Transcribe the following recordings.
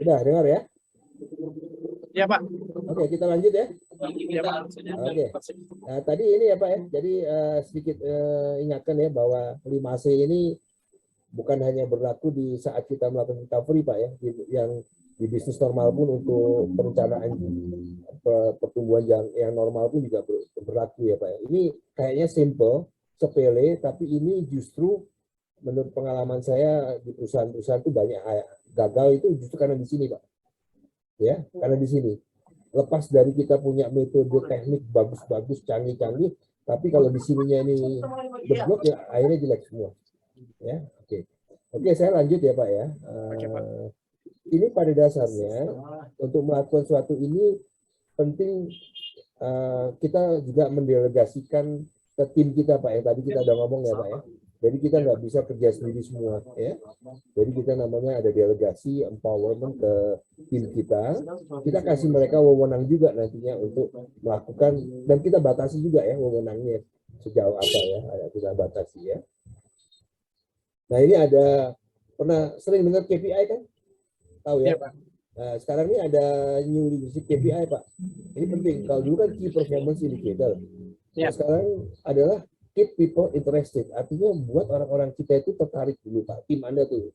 Udah dengar ya? Ya Pak. Oke, kita lanjut ya. Ya Pak. Oke. Nah, tadi ini ya Pak ya. Jadi sedikit ingatkan ya bahwa 5C ini bukan hanya berlaku di saat kita melakukan recovery Pak ya, yang di bisnis normal pun untuk perencanaan pertumbuhan yang normal pun juga berlaku ya Pak ya. Ini kayaknya simple, sepele, tapi ini justru menurut pengalaman saya di perusahaan-perusahaan itu banyak gagal itu justru karena di sini Pak. Ya, karena di sini. Lepas dari kita punya metode teknik bagus-bagus, canggih-canggih, tapi kalau di sininya ini jeblok ya akhirnya jelek semua. Ya, oke. Oke, saya lanjut ya Pak ya. Ini pada dasarnya untuk melakukan suatu ini penting kita juga mendelegasikan ke tim kita Pak ya. Tadi kita udah ngomong ya Pak ya. Jadi kita nggak bisa kerja sendiri semua ya. Jadi kita namanya ada delegasi empowerment ke tim kita. Kita kasih mereka wewenang juga nantinya untuk melakukan, dan kita batasi juga ya wewenangnya sejauh apa ya, ada kita batasi ya. Nah ini ada, pernah sering dengar KPI kan? Tahu ya? Nah, sekarang ini ada new leadership KPI Pak. Ini penting. Kalau dulu kan key performance indicator. Nah, sekarang adalah keep people interested. Artinya buat orang-orang kita itu tertarik dulu Pak. Tim Anda tuh.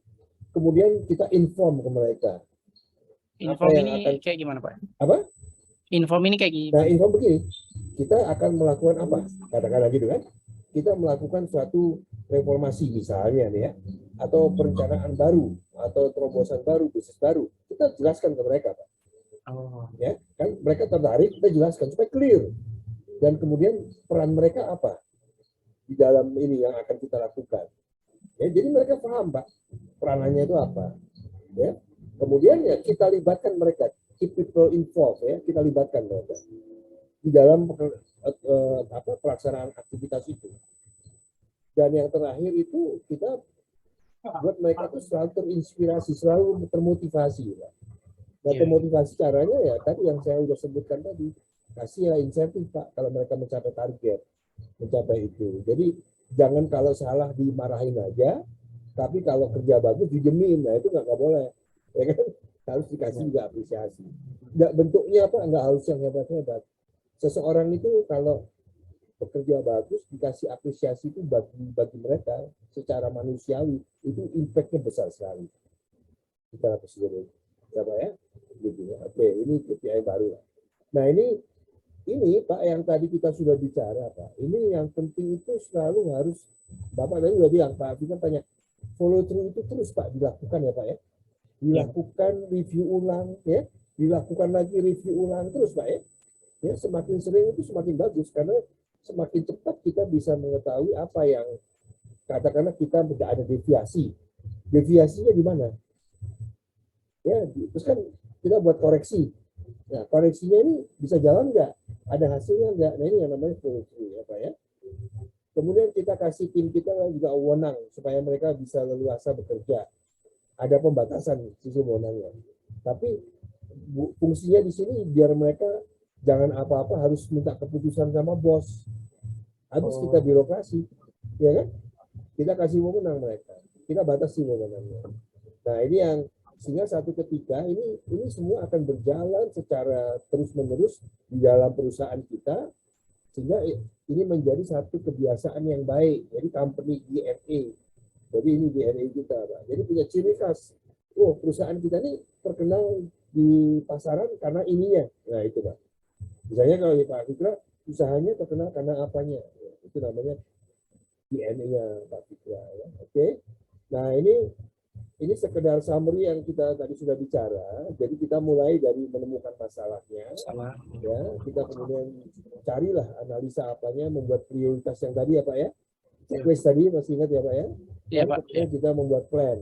Kemudian kita inform ke mereka. Inform ini kayak gimana Pak? Apa? Inform ini kayak gimana? Nah, inform begini. Kita akan melakukan apa? Katakanlah gitu kan. Kita melakukan suatu reformasi misalnya nih ya. Atau perencanaan baru. Atau terobosan baru, bisnis baru. Kita jelaskan ke mereka Pak. Ya, kan mereka tertarik, kita jelaskan supaya clear. Dan kemudian peran mereka apa di dalam ini yang akan kita lakukan. Ya, jadi mereka paham Pak peranannya itu apa. Ya, kemudian ya kita libatkan mereka, keep people involved ya, kita libatkan mereka di dalam pelaksanaan aktivitas itu. Dan yang terakhir itu kita buat mereka tuh selalu terinspirasi, selalu termotivasi Pak. Nah, termotivasi caranya ya tadi yang saya sudah sebutkan tadi, kasih ya insentif Pak kalau mereka mencapai target, mencapai itu. Jadi jangan kalau salah dimarahin aja, tapi kalau kerja bagus dijemin, nah itu nggak boleh. Ya kan? Harus dikasih juga apresiasi. Nggak bentuknya apa, nggak harus yang hebat-hebat. Seseorang itu kalau bekerja bagus dikasih apresiasi itu bagi mereka secara manusiawi itu impact-nya besar sekali. Kita harus ya Pak ya. Gitu ya. Oke, ini KPI baru. Nah ini Pak yang tadi kita sudah bicara Pak. Ini yang penting itu selalu harus, Bapak tadi sudah bilang Pak Afif tanya, follow through itu terus Pak dilakukan ya Pak ya. Dilakukan review ulang ya, dilakukan lagi review ulang terus Pak ya. Ya semakin sering itu semakin bagus karena semakin cepat kita bisa mengetahui apa yang katakanlah kita tidak ada deviasi. Deviasinya di mana? Ya, terus kan kita buat koreksi. Nah, koreksinya ini bisa jalan nggak? Ada hasilnya nggak? Nah, ini yang namanya follow through ya Pak ya. Kemudian kita kasih tim kita juga wewenang supaya mereka bisa leluasa bekerja. Ada pembatasan sisi wewenangnya. Tapi fungsinya di sini biar mereka jangan apa-apa harus minta keputusan sama bos. Habis kita birokrasi, ya kan? Kita kasih wewenang mereka. Kita batasi wewenangnya. Nah, ini yang sehingga satu ketika ini semua akan berjalan secara terus-menerus di dalam perusahaan kita, sehingga ini menjadi satu kebiasaan yang baik. Jadi company DNA. Jadi ini DNA kita, Pak. Jadi punya ciri khas. Oh, perusahaan kita ini terkenal di pasaran karena ininya. Nah, itu Pak. Misalnya kalau Pak Fitra, usahanya terkenal karena apanya. Itu namanya DNA-nya Pak Fitra. Ya. Oke. Nah, ini sekedar summary yang kita tadi sudah bicara. Jadi kita mulai dari menemukan masalahnya, ya. Kita kemudian carilah analisa apanya, membuat prioritas yang tadi ya Pak ya. Checklist tadi masih ingat ya Pak ya? Iya Pak. Kemudian kita membuat plan,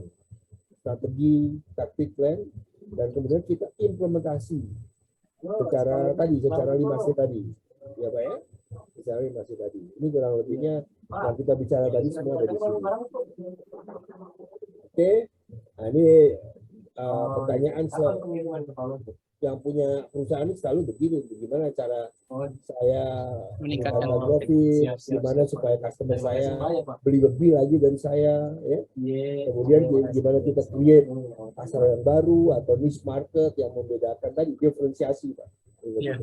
strategi, taktik plan, dan kemudian kita implementasi secara 5C tadi, ya Pak ya? Secara 5C tadi. Ini kurang lebihnya yang kita bicara tadi semua ada di sini. Oke. Nah, ini pertanyaan yang punya perusahaan ini selalu begini, gimana cara saya Meningkatkan profit, Siap, siap, gimana siap. supaya customer Terima saya kasih banyak, Pak. beli lebih lagi dari saya, ya. Kemudian gimana kita create pasar yang baru atau niche market yang membedakan tadi, diferensiasi, Pak. Iya.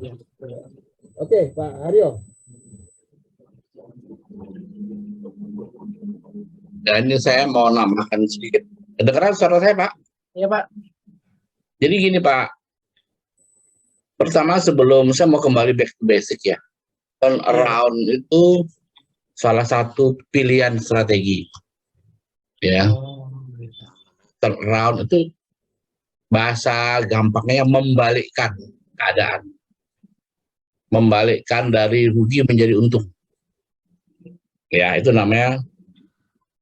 Oke, Pak Haryo. Dan ini saya mau nambahkan sedikit. Kedengeran suara saya, Pak? Iya, Pak. Jadi gini, Pak. Pertama, sebelum saya mau kembali back to basic ya. Turnaround itu salah satu pilihan strategi. Ya. Turnaround itu bahasa gampangnya membalikkan keadaan. Membalikkan dari rugi menjadi untung. Ya, itu namanya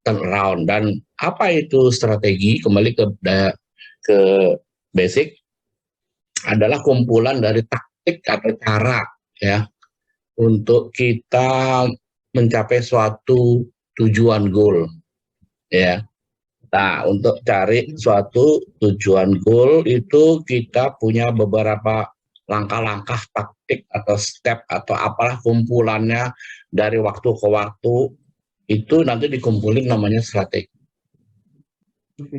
turnaround. Dan apa itu strategi? Kembali ke basic, adalah kumpulan dari taktik atau cara ya untuk kita mencapai suatu tujuan goal ya. Nah, untuk cari suatu tujuan goal itu kita punya beberapa langkah-langkah taktik atau step atau apalah kumpulannya dari waktu ke waktu, itu nanti dikumpulin namanya strategi.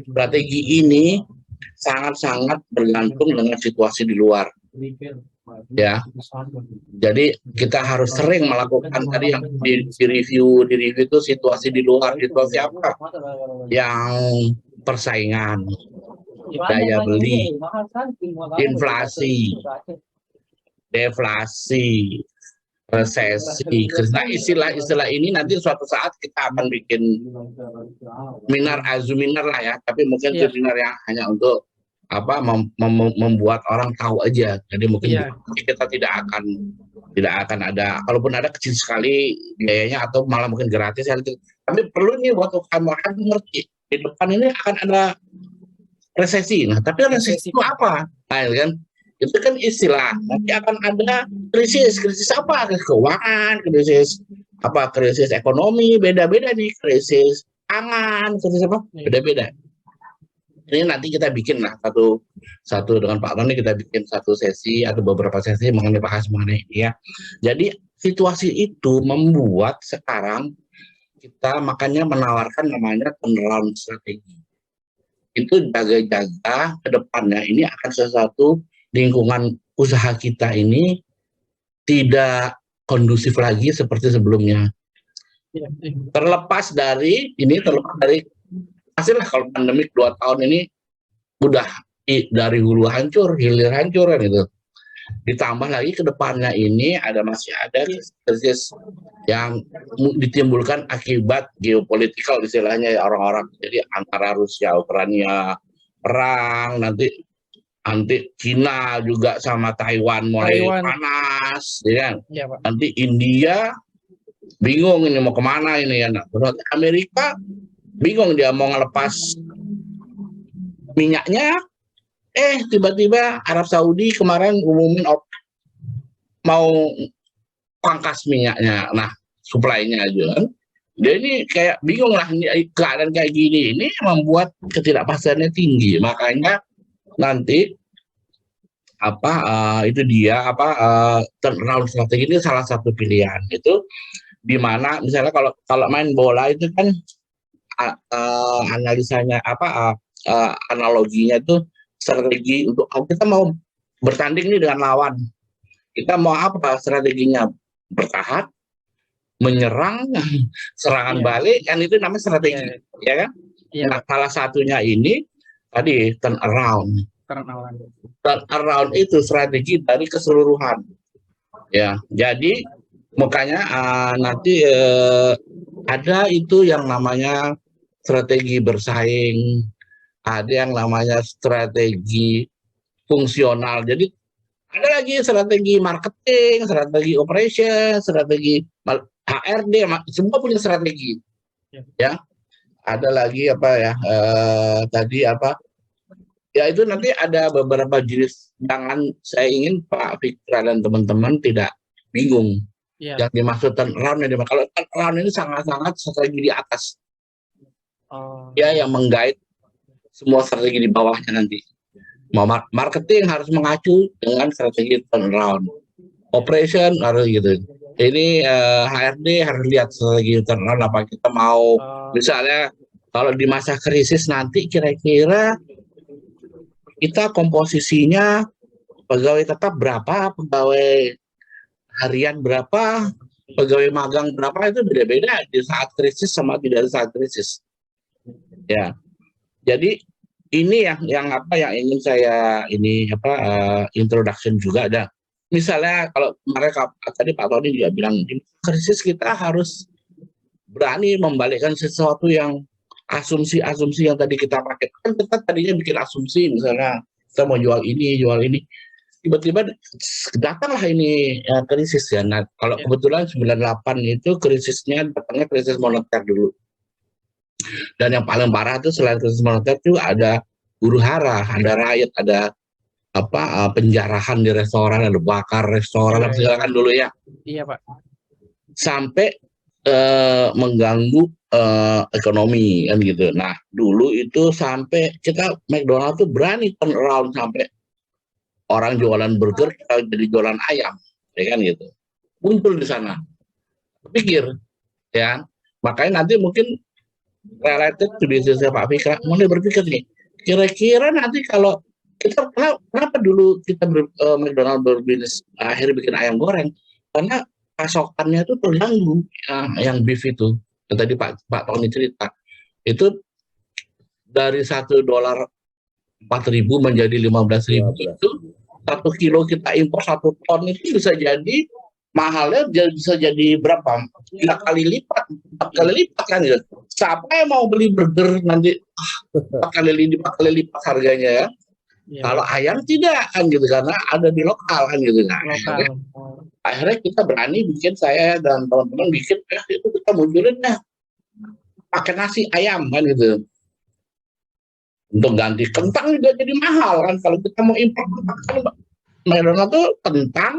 Strategi ini sangat-sangat bergantung dengan situasi di luar. Ya. Jadi kita harus sering melakukan tadi yang di review itu situasi di luar, situasi apa? Yang persaingan, daya beli, inflasi, deflasi, resesi. Nah, istilah-istilah ini nanti suatu saat kita akan bikin seminar lah ya, tapi mungkin seminar yang hanya untuk apa membuat orang tahu aja. Jadi mungkin kita tidak akan ada, kalaupun ada kecil sekali biayanya atau malah mungkin gratis ya. Tapi perlu nih buat UKM ngerti di depan ini akan ada resesi. Nah, tapi resesi itu apa? Nah, kan itu kan istilah. Nanti akan ada krisis apa? Krisis keuangan, krisis ekonomi, beda-beda nih, krisis pangan, krisis apa? Beda-beda. Ini nanti kita bikin lah satu dengan Pak Roni, kita bikin satu sesi atau beberapa sesi bahas mengenai ini ya. Jadi situasi itu membuat sekarang kita makanya menawarkan namanya turnaround strategi. Itu jaga-jaga ke depannya ini akan sesuatu lingkungan usaha kita ini tidak kondusif lagi seperti sebelumnya. Terlepas dari pastilah kalau pandemik 2 tahun ini udah dari hulu hancur, hilir hancur kan itu. Ditambah lagi ke depannya ini masih ada krisis yang ditimbulkan akibat geopolitikal istilahnya ya orang-orang. Jadi antara Rusia, Ukraina perang, nanti Cina juga sama Taiwan mulai panas, ya kan? Ya, Pak. Nanti India bingung ini mau kemana ini ya. Terus Amerika bingung dia mau ngelepas minyaknya, tiba-tiba Arab Saudi kemarin umumin mau pangkas minyaknya, nah supply-nya aja kan. Dia ini kayak bingung lah, keadaan kayak gini ini membuat ketidakpastiannya tinggi. Makanya nanti itu dia turnaround strategi ini salah satu pilihan. Itu dimana misalnya kalau main bola itu kan analisanya analoginya itu strategi untuk kita mau bertanding nih dengan lawan, kita mau apa strateginya? Bertahan, menyerang, serangan balik, kan itu namanya strategi, ya kan? Nah, salah satunya ini tadi turnaround itu strategi dari keseluruhan, ya. Jadi makanya nanti ada itu yang namanya strategi bersaing, ada yang namanya strategi fungsional. Jadi ada lagi strategi marketing, strategi operation, strategi HRD, semua punya strategi. Ya. Ada lagi ya itu nanti ada beberapa jenis. Jangan, saya ingin Pak Fitra dan teman-teman tidak bingung. Yang dimaksud turnaround ini, kalau turnaround ini sangat-sangat strategi di atas. Ya, yang menggait semua strategi di bawahnya nanti. Marketing harus mengacu dengan strategi turnaround. Operation harus gitu. Ini HRD harus lihat strategi turnaround apa kita mau. Misalnya kalau di masa krisis nanti kira-kira kita komposisinya pegawai tetap berapa, pegawai harian berapa, pegawai magang berapa, itu beda-beda di saat krisis sama tidak di saat krisis. Ya. Jadi ini yang ingin saya introduction juga ada. Misalnya kalau mereka tadi Pak Tony juga bilang di krisis kita harus berani membalikkan sesuatu yang asumsi-asumsi yang tadi kita pakai. Kan kita tadinya bikin asumsi misalnya kita mau jual ini, tiba-tiba datanglah ini krisis ya. Nah, kalau kebetulan 98 itu datangnya krisis moneter dulu. Dan yang paling parah itu selain krisis moneter itu ada huru hara, ada riot, ada penjarahan di restoran, ada bakar restoran, segala kan dulu ya. Iya Pak. Sampai mengganggu ekonomi kan gitu. Nah dulu itu sampai kita McDonald tuh berani turn around sampai orang jualan burger kita jadi jualan ayam, ya kan gitu. Muncul di sana. Pikir, ya. Makanya nanti mungkin related to bisnisnya Pak Fikra, mulai berpikir nih, kira-kira nanti kalau kita kenapa dulu kita McDonald berbisnis akhirnya bikin ayam goreng, karena pasokannya itu terganggu, yang beef itu yang tadi Pak Tony cerita itu dari $1 4.000 menjadi 15.000 itu 1 kilo kita impor 1 ton itu bisa jadi mahalnya bisa jadi berapa? 3 kali lipat, 4 kali lipat kan ya. Siapa yang mau beli burger nanti 4 kali lipat harganya ya? Ya, kalau ayam tidak kan gitu karena ada di lokal kan gitu kan. Akhirnya kita berani bikin, saya dan teman-teman bikin itu kita munculin pakai nasi ayam kan gitu. Untuk ganti kentang juga jadi mahal kan kalau kita mau impor kan McDonald tuh kentang,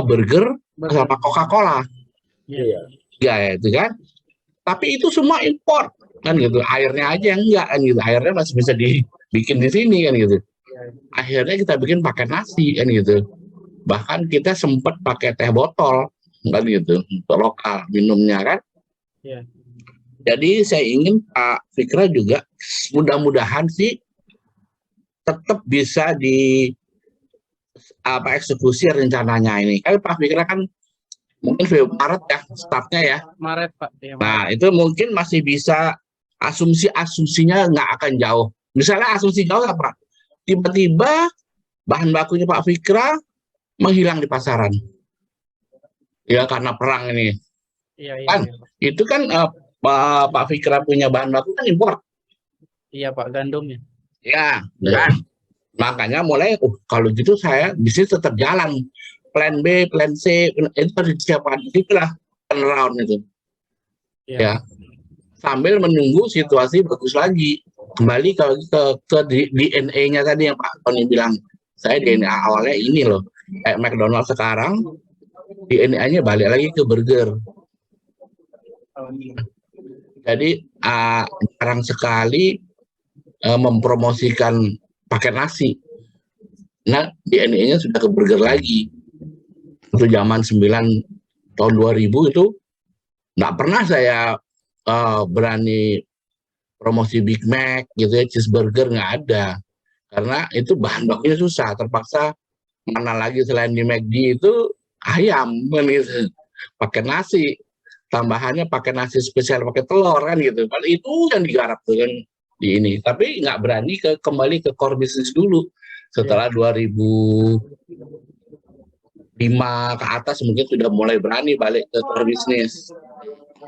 burger sama Coca-Cola. Iya. Ya itu kan. Tapi itu semua impor kan gitu. Airnya aja enggak kan gitu. Airnya masih bisa dibikin di sini kan gitu. Akhirnya kita bikin pakai nasi kan gitu. Bahkan kita sempat pakai teh botol kan gitu untuk lokal minumnya kan. Yeah. Jadi saya ingin Pak Fikra juga mudah-mudahan sih tetap bisa eksekusi rencananya ini. Kan Pak Fikra kan mungkin Maret ya startnya ya. Maret Pak. Ya, Maret. Nah itu mungkin masih bisa asumsinya nggak akan jauh. Misalnya asumsi jauh apa? Tiba-tiba bahan bakunya Pak Fikra menghilang di pasaran. Ya karena perang ini. Iya, kan iya. Itu kan Pak Fikra punya bahan baku kan impor. Iya Pak, gandumnya. Ya, kan. Makanya mulai kalau gitu saya bisnis tetap jalan. Plan B, plan C itu harus disiapkan. Itulah turnaround itu. Ya. Sambil menunggu situasi bagus lagi. Kembali ke DNA-nya tadi yang Pak Tony bilang. Saya DNA awalnya ini loh. Kayak McDonald sekarang DNA-nya balik lagi ke burger. Jadi jarang sekali mempromosikan pakai nasi. Nah, DNA-nya sudah ke burger lagi. Itu zaman 2000 itu nggak pernah saya berani promosi Big Mac gitu ya, cheeseburger nggak ada. Karena itu bahan bakunya susah, terpaksa mana lagi selain di McD itu ayam kan gitu. Pakai nasi. Tambahannya pakai nasi spesial pakai telur kan gitu. Itu yang digarap tuh kan di ini. Tapi nggak berani kembali ke core business dulu. Setelah 2005 ke atas mungkin sudah mulai berani balik ke core business.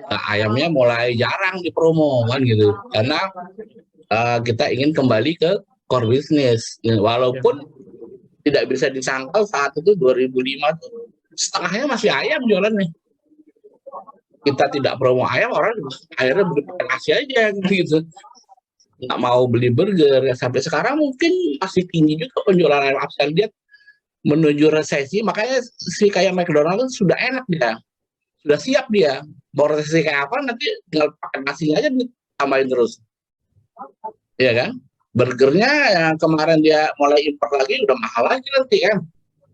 Nah, ayamnya mulai jarang dipromo kan gitu. Karena kita ingin kembali ke core business. Walaupun tidak bisa disangkal saat itu 2005 tuh setengahnya masih ayam jualannya. Kita tidak promo ayam, orang akhirnya beli nasi aja gitu. Nggak mau beli burger. Ya, sampai sekarang mungkin masih tinggi juga penjualan ayam. Saya lihat menuju resesi, makanya si kayak McDonald sudah enak dia. Sudah siap dia. Mau resesi kayak apa nanti tinggal pakai nasinya aja ditambahin terus. Iya kan? Burgernya yang kemarin dia mulai impor lagi udah mahal lagi nanti kan.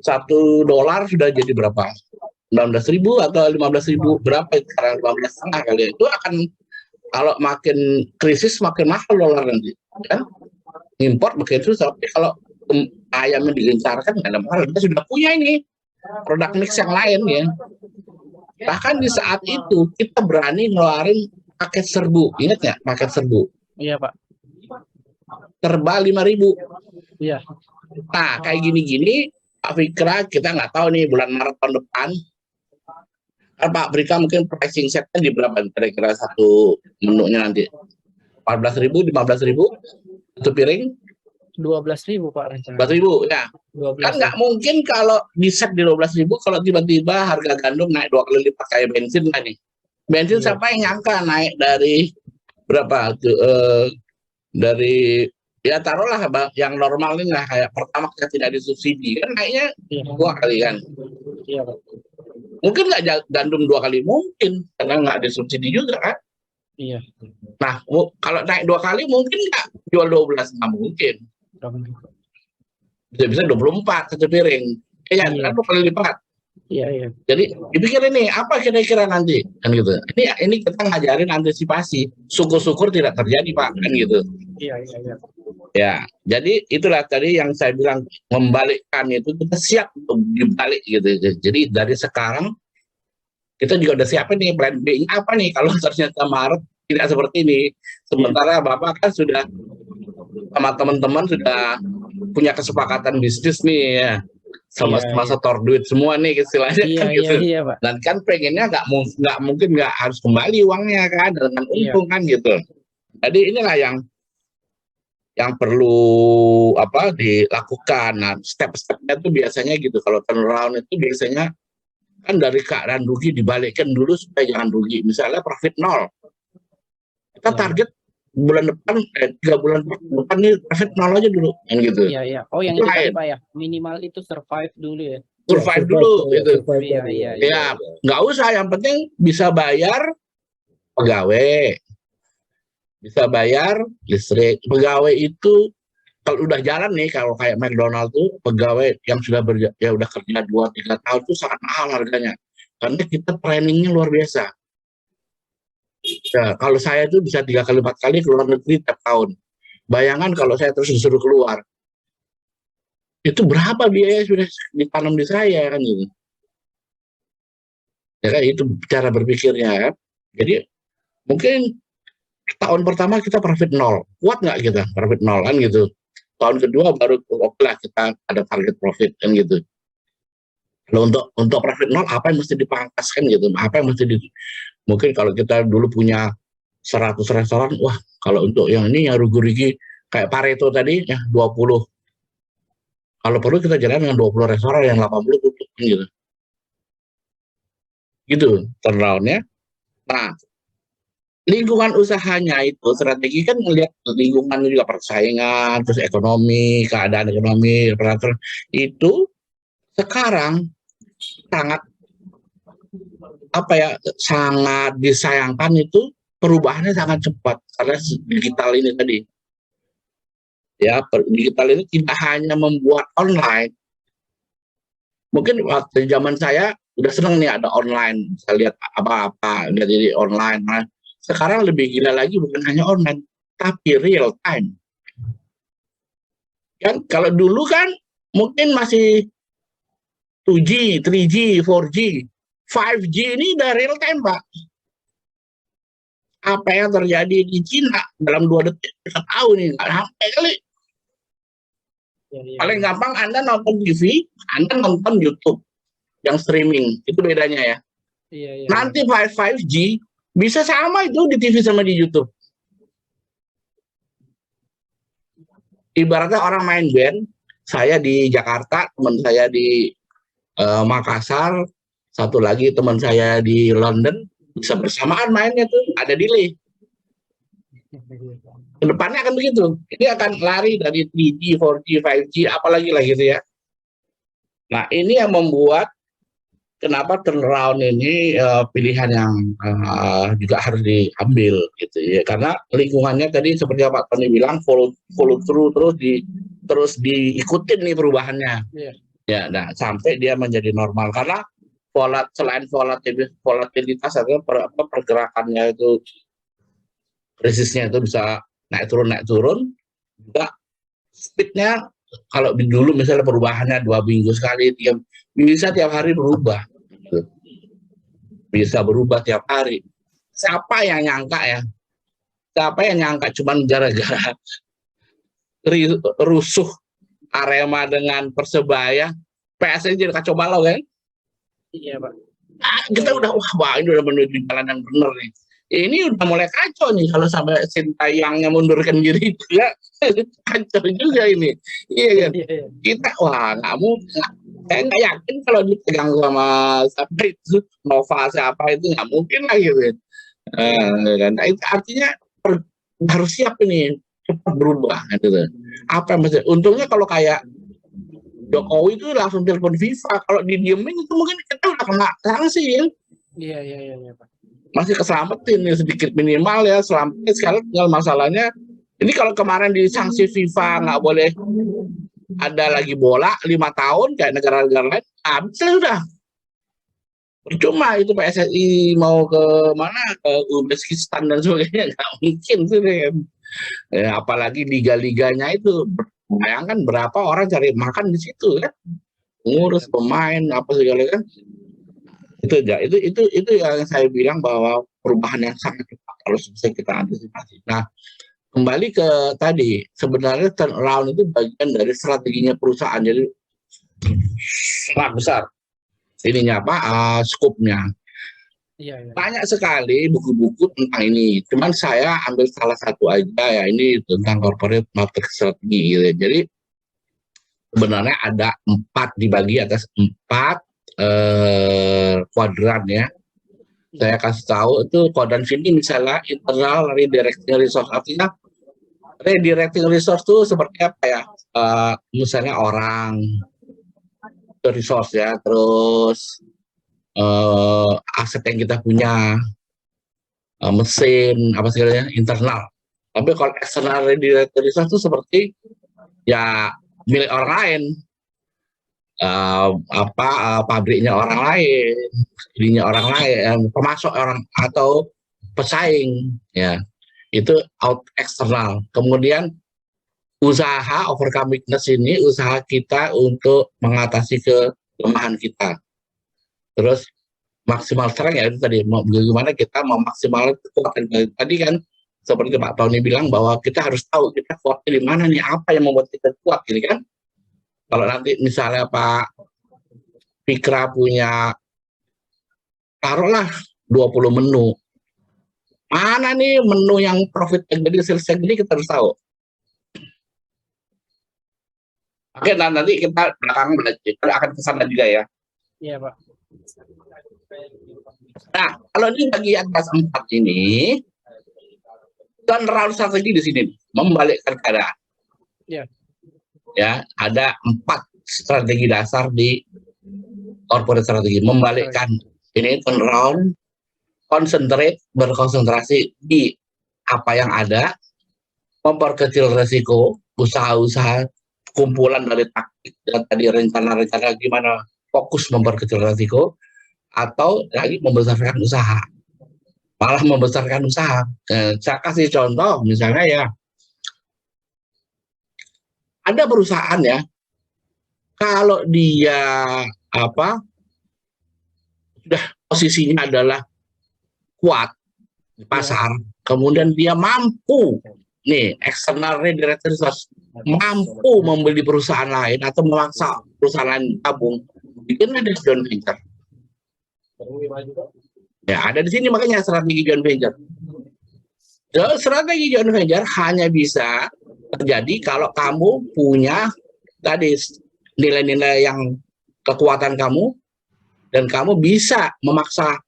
$1 sudah jadi berapa? 19.000 atau 15.000 berapa itu sekarang 15,5 kali. Itu akan kalau makin krisis makin mahal dolar nanti kan. Import makin susah. Tapi kalau ayamnya digencarkan nggak ada mahal. Kita sudah punya ini produk mix yang lain ya. Bahkan di saat itu kita berani ngeluarin paket serbu. Ingat nggak paket serbu? Iya, Pak. Serba 5.000. Iya. Nah, kayak gini-gini, Pak Fikra, kita nggak tahu nih bulan Maret tahun depan. Kan Pak Brika mungkin pricing setnya di berapa kira-kira satu menunya nanti? 14.000, 15.000 satu piring? 12.000 Pak rencana. 12.000 ya. 12. Kan nggak mungkin kalau di set di 12.000 kalau tiba-tiba harga gandum naik 2 kali lipat kayak bensin lah nih. Bensin Iya. siapa yang nyangka naik dari berapa tuh? Dari ya taruhlah yang normal ini lah kayak pertama kita tidak disubsidi kan naiknya Iya. 2 kali kan. Iya, Pak. Mungkin nggak gandum 2 kali mungkin karena nggak disubsidi juga kan. Iya. Nah kalau naik 2 kali mungkin nggak jual 12 nggak mungkin. Bisa 24 satu piring. Iya kan 2 kali lipat. Iya, iya. Jadi dipikir ini apa kira-kira nanti kan gitu. Ini kita ngajarin antisipasi. Syukur-syukur tidak terjadi Pak kan gitu. Iya, iya, iya. Ya, jadi itulah tadi yang saya bilang membalikkan itu kita siap untuk dibalik gitu. Jadi dari sekarang kita juga udah siapin nih plan B apa nih kalau ternyata Maret tidak seperti ini. Sementara Bapak kan sudah sama teman-teman sudah punya kesepakatan bisnis nih ya. Sama-sama setor duit semua nih istilahnya Iya, kan iya, gitu. iya, Pak. Dan kan pengennya nggak mungkin nggak harus kembali uangnya kan dengan untung kan gitu. Jadi inilah yang perlu dilakukan. Nah, step-stepnya itu biasanya gitu. Kalau turnaround itu biasanya kan dari keadaan rugi dibalikkan dulu supaya jangan rugi. Misalnya profit 0. Kita target bulan depan 3 bulan depan ini profit 0 aja dulu kan gitu. Iya, iya. Oh, yang itu tadi Pak ya. Minimal itu survive dulu ya. Survive dulu gitu. Iya, iya. Ya, nggak usah, yang penting bisa bayar pegawai. Bisa bayar listrik. Pegawai itu kalau udah jalan nih, kalau kayak McDonald tuh pegawai yang sudah udah kerja 2-3 tahun tuh sangat mahal harganya. Karena kita trainingnya luar biasa. Ya, kalau saya tuh bisa 3 kali 4 kali keluar negeri tiap tahun. Bayangan kalau saya terus disuruh keluar. Itu berapa biaya sudah ditanam di saya kan gitu. Ya kan itu cara berpikirnya kan. Jadi mungkin tahun pertama kita profit 0. Kuat nggak kita profit 0 kan gitu. Tahun kedua baru oke lah kita ada target profit kan gitu. Kalau untuk profit 0 apa yang mesti dipangkas kan gitu. Apa yang mesti mungkin kalau kita dulu punya 100 restoran, wah kalau untuk yang ini yang rugi-rugi kayak Pareto tadi ya 20. Kalau perlu kita jalan dengan 20 restoran yang 80 tutup kan gitu. Gitu turnaround-nya. Nah, lingkungan usahanya itu strategi kan melihat lingkungan juga persaingan, terus ekonomi, keadaan ekonomi, peraturan itu sekarang sangat sangat disayangkan itu perubahannya sangat cepat karena digital ini tadi. Ya, digital ini tidak hanya membuat online. Mungkin waktu zaman saya udah seneng nih ada online, bisa lihat apa-apa, lihat jadi online. Nah, sekarang lebih gila lagi bukan hanya online, tapi real time. Kan kalau dulu kan mungkin masih 2G, 3G, 4G, 5G ini udah real time Pak. Apa yang terjadi di Cina dalam 2 detik kita tahu nih, nggak sampai kali. Paling gampang Anda nonton TV, Anda nonton YouTube yang streaming, itu bedanya ya. Iya. Nanti 5G bisa sama itu di TV sama di YouTube. Ibaratnya orang main band, saya di Jakarta, teman saya di Makassar, satu lagi teman saya di London, bisa bersamaan mainnya tuh, ada delay. Kedepannya akan begitu. Ini akan lari dari 3G, 4G, 5G, apalagi lah gitu ya. Nah, ini yang membuat kenapa turnaround ini pilihan yang juga harus diambil gitu ya, karena lingkungannya tadi seperti Pak Tony bilang follow through, terus diikutin nih perubahannya. Iya. Ya, nah sampai dia menjadi normal, karena selain volatilitas atau pergerakannya itu, resistnya itu bisa naik turun, juga speednya kalau dulu misalnya perubahannya 2 minggu sekali, bisa tiap hari berubah, gitu. Bisa berubah tiap hari. Siapa yang nyangka ya? Siapa yang nyangka cuman gara-gara rusuh Arema dengan Persebaya, PSN jadi kacau balau kan? Iya, Pak. Kita udah wah ini udah menuju jalan yang benar nih. Ini udah mulai kacau nih kalau sampai Sintayangnya mundurkan diri juga kacau juga ini. Iya kan? Iya. Kita wah nggak mungkin. Saya nggak yakin kalau dipegang sama siapa itu Nova siapa itu, nggak mungkin lah gitu. Nah, itu artinya harus siap ini, cepat berubah gitu. Apa maksudnya? Untungnya kalau kayak Jokowi itu langsung telepon FIFA, kalau didiemin itu mungkin kita udah kena sanksi ya. Iya, Pak. Masih keselamatin ya, sedikit minimal ya, selamatin. Sekarang tinggal masalahnya ini, kalau kemarin di sanksi FIFA nggak boleh ada lagi bola 5 tahun kayak negara-negara lain, habis sudah. Percuma itu PSSI mau ke mana, ke Uzbekistan dan sebagainya, nggak mungkin sih kan. Ya, apalagi liga-liganya itu, bayangkan berapa orang cari makan di situ kan, ngurus pemain apa segala kan. Itu aja, itu yang saya bilang bahwa perubahan yang sangat cepat harus bisa kita antisipasi. Nah, kembali ke tadi, sebenarnya turnaround itu bagian dari strateginya perusahaan, jadi sangat besar ininya apa, skupnya. Iya. Banyak sekali buku-buku tentang ini, cuman saya ambil salah satu aja ya, ini tentang corporate market strategy gitu. Jadi sebenarnya ada 4, dibagi atas 4 kuadran ya. Saya kasih tahu itu kuadran sini misalnya internal redirecting resource, artinya redirecting resource itu seperti apa ya, misalnya orang, resource ya, terus aset yang kita punya, mesin apa segalanya internal. Tapi kalau external redirecting resource itu seperti ya milik orang lain, pabriknya orang lain, ininya orang lain, pemasok orang atau pesaing ya, itu out eksternal. Kemudian usaha overcome weakness ini usaha kita untuk mengatasi kelemahan kita. Terus maksimal strength ya itu tadi, bagaimana kita memaksimalkan kekuatan tadi kan, seperti Pak Tony bilang bahwa kita harus tahu kita kuatnya di mana nih, apa yang membuat kita kuat ini kan. Kalau nanti misalnya Pak Fikra punya taruhlah 20 menu, mana nih menu yang profit yang gede, sales yang gede, kita harus tahu. Oke, nah nanti kita belakangan belajar akan kesana juga ya. Iya, Pak. Nah, kalau ini bagi atas 4 ini, turnaround strategi di sini membalikkan keadaan. Iya. Ya, ada 4 strategi dasar di corporate strategi, membalikkan ini turnaround, berkonsentrasi di apa yang ada, memperkecil resiko, usaha-usaha kumpulan dari taktik dan tadi rencana-rencana gimana fokus memperkecil resiko, atau lagi membesarkan usaha, malah membesarkan usaha. Saya kasih contoh misalnya ya, ada perusahaan ya, kalau dia sudah posisinya adalah kuat di pasar, kemudian dia mampu nih external redirecting resource, mampu membeli perusahaan lain atau memaksa perusahaan lain gabung, bikin ada joint venture. Ya, ada di sini makanya strategi joint venture. Strategi joint venture hanya bisa terjadi kalau kamu punya tadi nilai-nilai yang kekuatan kamu, dan kamu bisa memaksa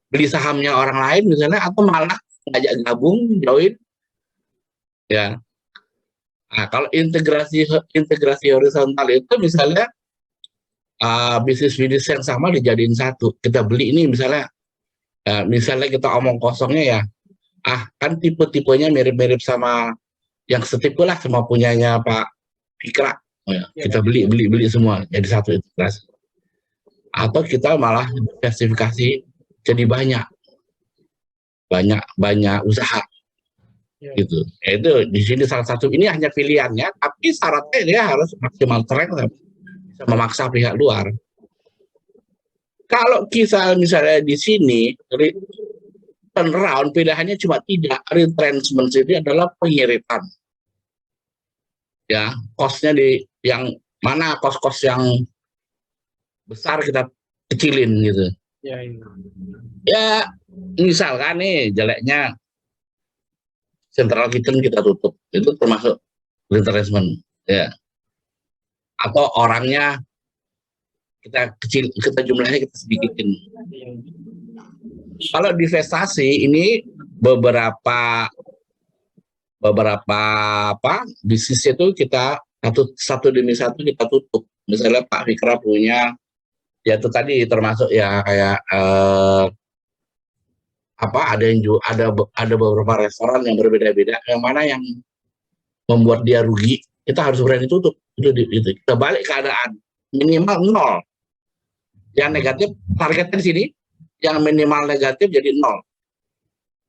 beli sahamnya orang lain misalnya, atau malah ngajak gabung, join. Ya. Nah, kalau integrasi horizontal itu misalnya bisnis yang sama dijadiin satu. Kita beli ini misalnya kita omong kosongnya ya, kan tipe-tipenya mirip-mirip sama yang setipe lah sama punyanya Pak Fikra. Kita beli semua jadi satu integrasi. Atau kita malah diversifikasi jadi banyak usaha gitu. Itu di sini salah satu, ini hanya pilihannya, tapi syaratnya dia harus maksimal track, bisa memaksa pihak luar. Kalau misalnya di sini turnaround, pilihannya cuma tidak, retrenchment ini adalah pengiritan. Ya, kosnya yang mana kos-kos yang besar kita kecilin gitu. Ya, misalkan nih jeleknya central kitchen kita tutup, itu termasuk retrenchment ya. Atau orangnya kita jumlahnya kita sedikitin. Kalau divestasi ini beberapa bisnis itu kita satu demi satu kita tutup. Misalnya Pak Fikra punya, ya itu tadi termasuk ya kayak ada beberapa restoran yang berbeda-beda, yang mana yang membuat dia rugi, kita harus berani tutup. Itu kita balik keadaan minimal 0. Yang negatif targetnya di sini, yang minimal negatif jadi 0.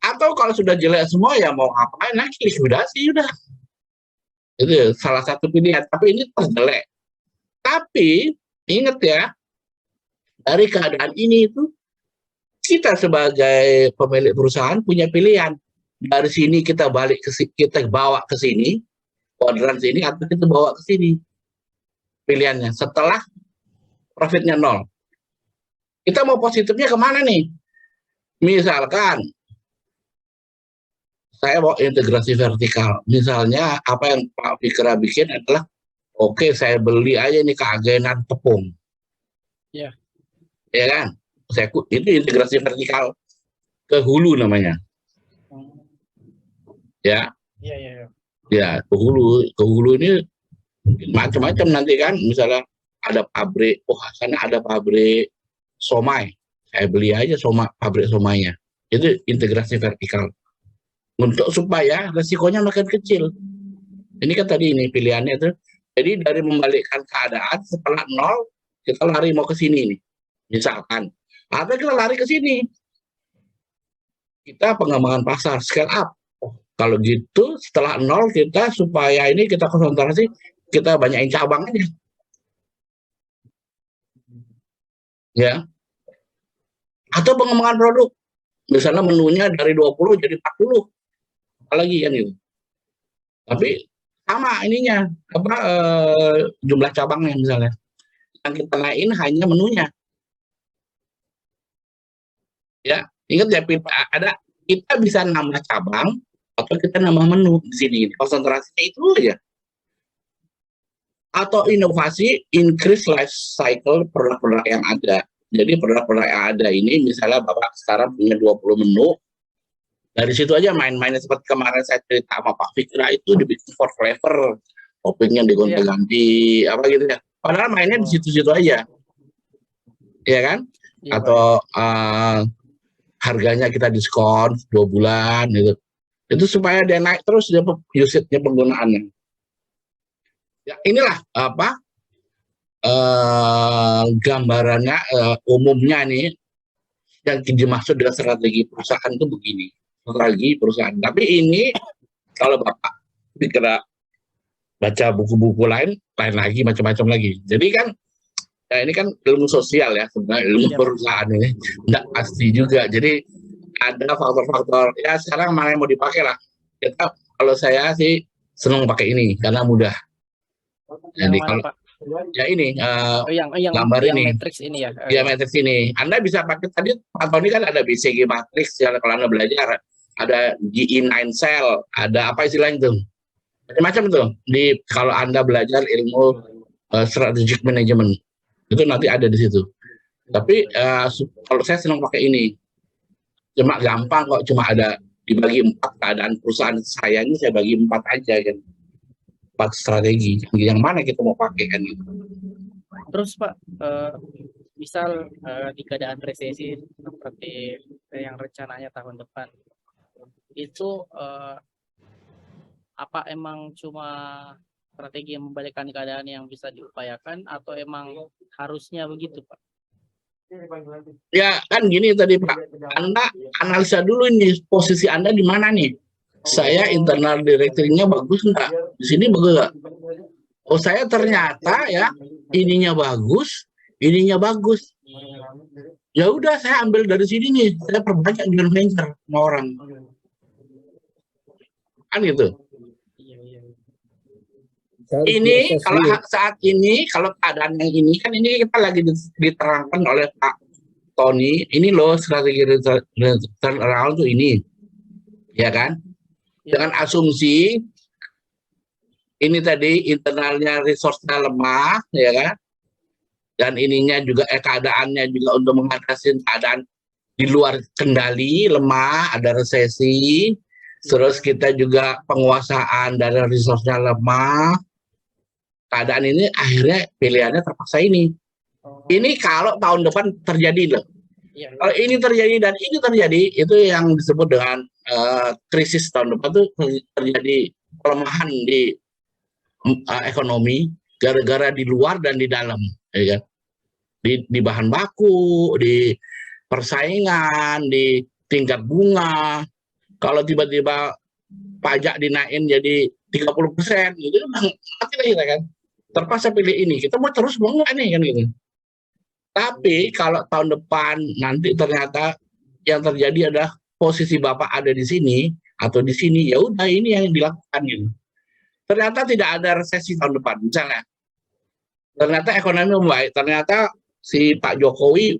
Atau kalau sudah jelek semua ya mau ngapain lagi, likuidasi udah. Itu salah satu pilihan, tapi ini terjelek. Tapi ingat ya, dari keadaan ini itu kita sebagai pemilik perusahaan punya pilihan. Dari sini kita bawa ke sini, kuadran sini, atau kita bawa ke sini. Pilihannya setelah profitnya 0. Kita mau positifnya kemana nih? Misalkan saya mau integrasi vertikal. Misalnya apa yang Pak Fikra bikin adalah, oke, saya beli aja nih keagenan tepung. Ya kan? Itu integrasi vertikal ke hulu namanya. Ya, ke hulu ini macam-macam nanti kan. Misalnya ada pabrik, sana ada pabrik somai, saya beli aja pabrik somainya. Itu integrasi vertikal. Untuk supaya resikonya makin kecil. Ini kan tadi ini pilihannya tuh. Jadi dari membalikkan keadaan setelah 0 kita lari mau ke sini nih, misalkan. Atau kita lari ke sini. Kita pengembangan pasar, scale up. Kalau gitu setelah 0 kita supaya ini kita konsentrasi, kita banyakin cabang aja. Ya. Atau pengembangan produk. Misalnya menunya dari 20 jadi 40. Apalagi kan itu. Tapi sama ininya, jumlah cabangnya misalnya. Yang kita naikin hanya menunya. Ya, ingat ya, kita bisa nambah cabang atau kita nambah menu di sini. Konsentrasinya itu aja. Atau inovasi, increase life cycle produk-produk yang ada. Jadi produk-produk yang ada ini, misalnya Bapak sekarang punya 20 menu, dari situ aja main-mainnya seperti kemarin saya cerita sama Pak Fikra itu dibikin 4 flavor, toppingnya digonta-ganti, apa gitu ya. Padahal mainnya di situ-situ aja, ya kan? Atau harganya kita diskon 2 bulan gitu. Itu supaya dia naik terus dia usage-nya penggunaannya. Ya, inilah gambarannya umumnya nih yang dimaksud dengan strategi perusahaan itu begini. Strategi perusahaan. Tapi ini kalau Bapak dikira baca buku-buku lain lagi, macam-macam lagi. Jadi kan ya ini kan ilmu sosial ya, sebenarnya ilmu perusahaan ini nggak pasti juga. Jadi ada faktor-faktor, ya sekarang mana yang mau dipakai lah. Kalau saya sih senang pakai ini karena mudah. Jadi kalau ya ini gambar yang ini, matrix ini ya. Ya matrix ini. Anda bisa pakai tadi Pak Tony kan ada BCG matrix ya, kalau Anda belajar ada GE9 cell, ada apa istilahnya itu, macam-macam tuh. Kalau Anda belajar ilmu strategic management itu nanti ada di situ. Tapi kalau saya senang pakai ini, cuma gampang kok, cuma ada dibagi 4 keadaan perusahaan saya ini, saya bagi 4 aja kan. 4 strategi, yang mana kita mau pakai kan gitu. Terus Pak, misal di keadaan resesi seperti yang rencananya tahun depan, itu apa emang cuma strategi yang membalikkan keadaan yang bisa diupayakan atau emang harusnya begitu Pak? Ya kan gini tadi Pak, Anda analisa dulu ini posisi Anda di mana nih. Saya internal directory-nya bagus nggak? Di sini bagus nggak? Oh saya ternyata ya ininya bagus, ininya bagus. Ya udah saya ambil dari sini nih, saya perbanyak joint venture sama orang. Kan gitu. Ini kalau saat ini, kalau keadaan yang ini kan ini kita lagi diterangkan oleh Pak Tony. Ini loh strategi turnaround tuh ini, ya kan? Dengan asumsi ini tadi internalnya resource-nya lemah, ya kan? Dan ininya juga keadaannya juga untuk mengatasi keadaan di luar kendali, lemah, ada resesi. Terus kita juga penguasaan dari resource-nya lemah. Keadaan ini akhirnya pilihannya terpaksa ini. Ini kalau tahun depan terjadi loh. Kalau ini terjadi dan ini terjadi, itu yang disebut dengan krisis tahun depan itu terjadi pelemahan di ekonomi gara-gara di luar dan di dalam, ya kan? Di bahan baku, di persaingan, di tingkat bunga. Kalau tiba-tiba pajak dinaikin jadi 30%, itu mati lagi kan. Terpaksa pilih ini. Kita mau terus mau nggak nih kan gitu. Tapi kalau tahun depan nanti ternyata yang terjadi adalah posisi Bapak ada di sini atau di sini, ya udah ini yang dilakukan gitu. Ternyata tidak ada resesi tahun depan misalnya. Ternyata ekonomi membaik, ternyata si Pak Jokowi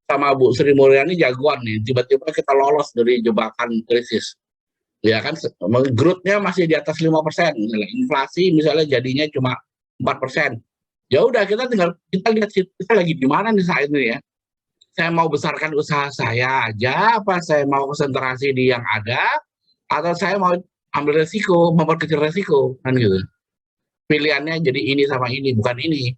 sama Bu Sri Mulyani jagoan nih, tiba-tiba kita lolos dari jebakan krisis. Ya kan, growth-nya masih di atas 5%, misalnya. Inflasi misalnya jadinya cuma 4%. Ya udah kita tinggal kita lihat kita lagi di mana nih saat ini ya. Saya mau besarkan usaha saya aja, apa saya mau konsentrasi di yang ada, atau saya mau ambil resiko, memperkecil resiko, kan gitu. Pilihannya jadi ini sama ini, bukan ini.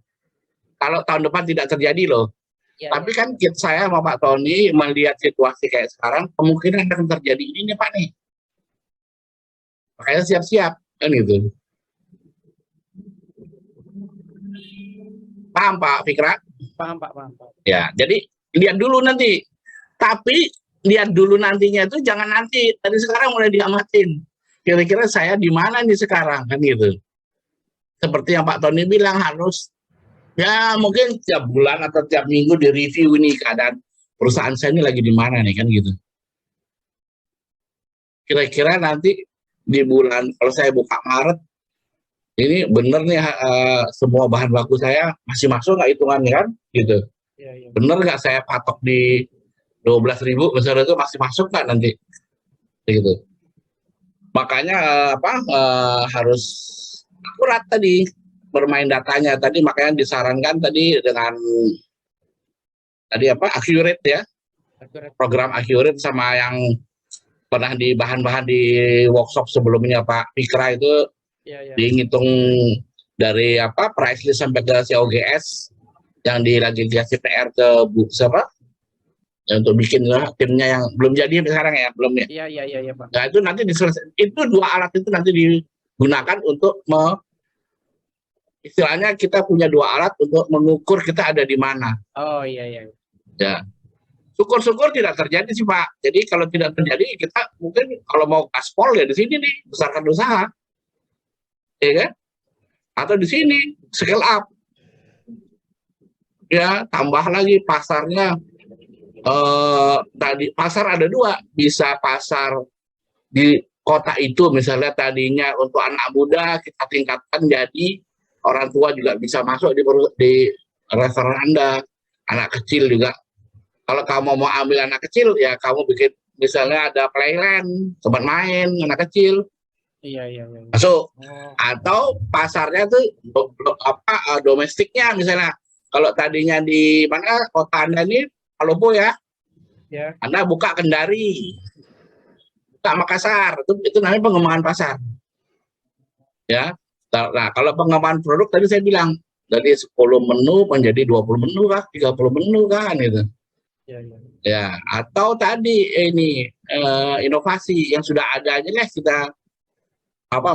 Kalau tahun depan tidak terjadi loh. Ya, tapi kan saya sama Pak Tony melihat situasi kayak sekarang, kemungkinan akan terjadi ini nih Pak nih. Makanya siap-siap, kan gitu. Paham Pak Fikra? Paham Pak. Ya, jadi lihat dulu nanti. Tapi lihat dulu nantinya itu jangan nanti. Tadi sekarang mulai diamatin. Kira-kira saya di mana nih sekarang, kan gitu. Seperti yang Pak Tony bilang harus ya mungkin tiap bulan atau tiap minggu direview ini keadaan perusahaan saya ini lagi di mana nih kan gitu. Kira-kira nanti di bulan kalau saya buka Maret ini bener nih semua bahan baku saya masih masuk nggak hitungannya kan gitu. Ya. Bener nggak saya patok di 12.000 misalnya itu masih masuk nggak nanti gitu. Makanya harus akurat tadi bermain datanya tadi, makanya disarankan tadi dengan tadi accurate ya, program accurate sama yang pernah di bahan-bahan di workshop sebelumnya Pak Fikra itu dihitung dari price list sampai ke COGS yang lagi dikasih PR ke Bu siapa ya, untuk bikin timnya yang belum jadi sekarang ya belum ya. Iya Pak. Nah itu nanti itu dua alat itu nanti digunakan untuk istilahnya kita punya dua alat untuk mengukur kita ada di mana. Oh iya. Ya. Syukur-syukur tidak terjadi sih Pak. Jadi kalau tidak terjadi kita mungkin kalau mau gaspol ya di sini nih besarkan usaha. Ya kan? Atau di sini scale up. Ya, tambah lagi pasarnya tadi pasar ada dua, bisa pasar di kota itu misalnya tadinya untuk anak muda kita tingkatkan jadi orang tua juga bisa masuk di restoran Anda, anak kecil juga. Kalau kamu mau ambil anak kecil, ya kamu bikin misalnya ada playland, tempat main anak kecil. Iya. Masuk. Atau pasarnya tuh domestiknya misalnya. Kalau tadinya di mana kota Anda ini, Palopo ya, Anda buka Kendari, buka Makassar, itu namanya pengembangan pasar. Ya. Nah, kalau pengembangan produk tadi saya bilang dari 10 menu menjadi 20 menu kah, 30 menu kan gitu. Iya, iya. Ya, atau tadi ini inovasi yang sudah ada aja lah kita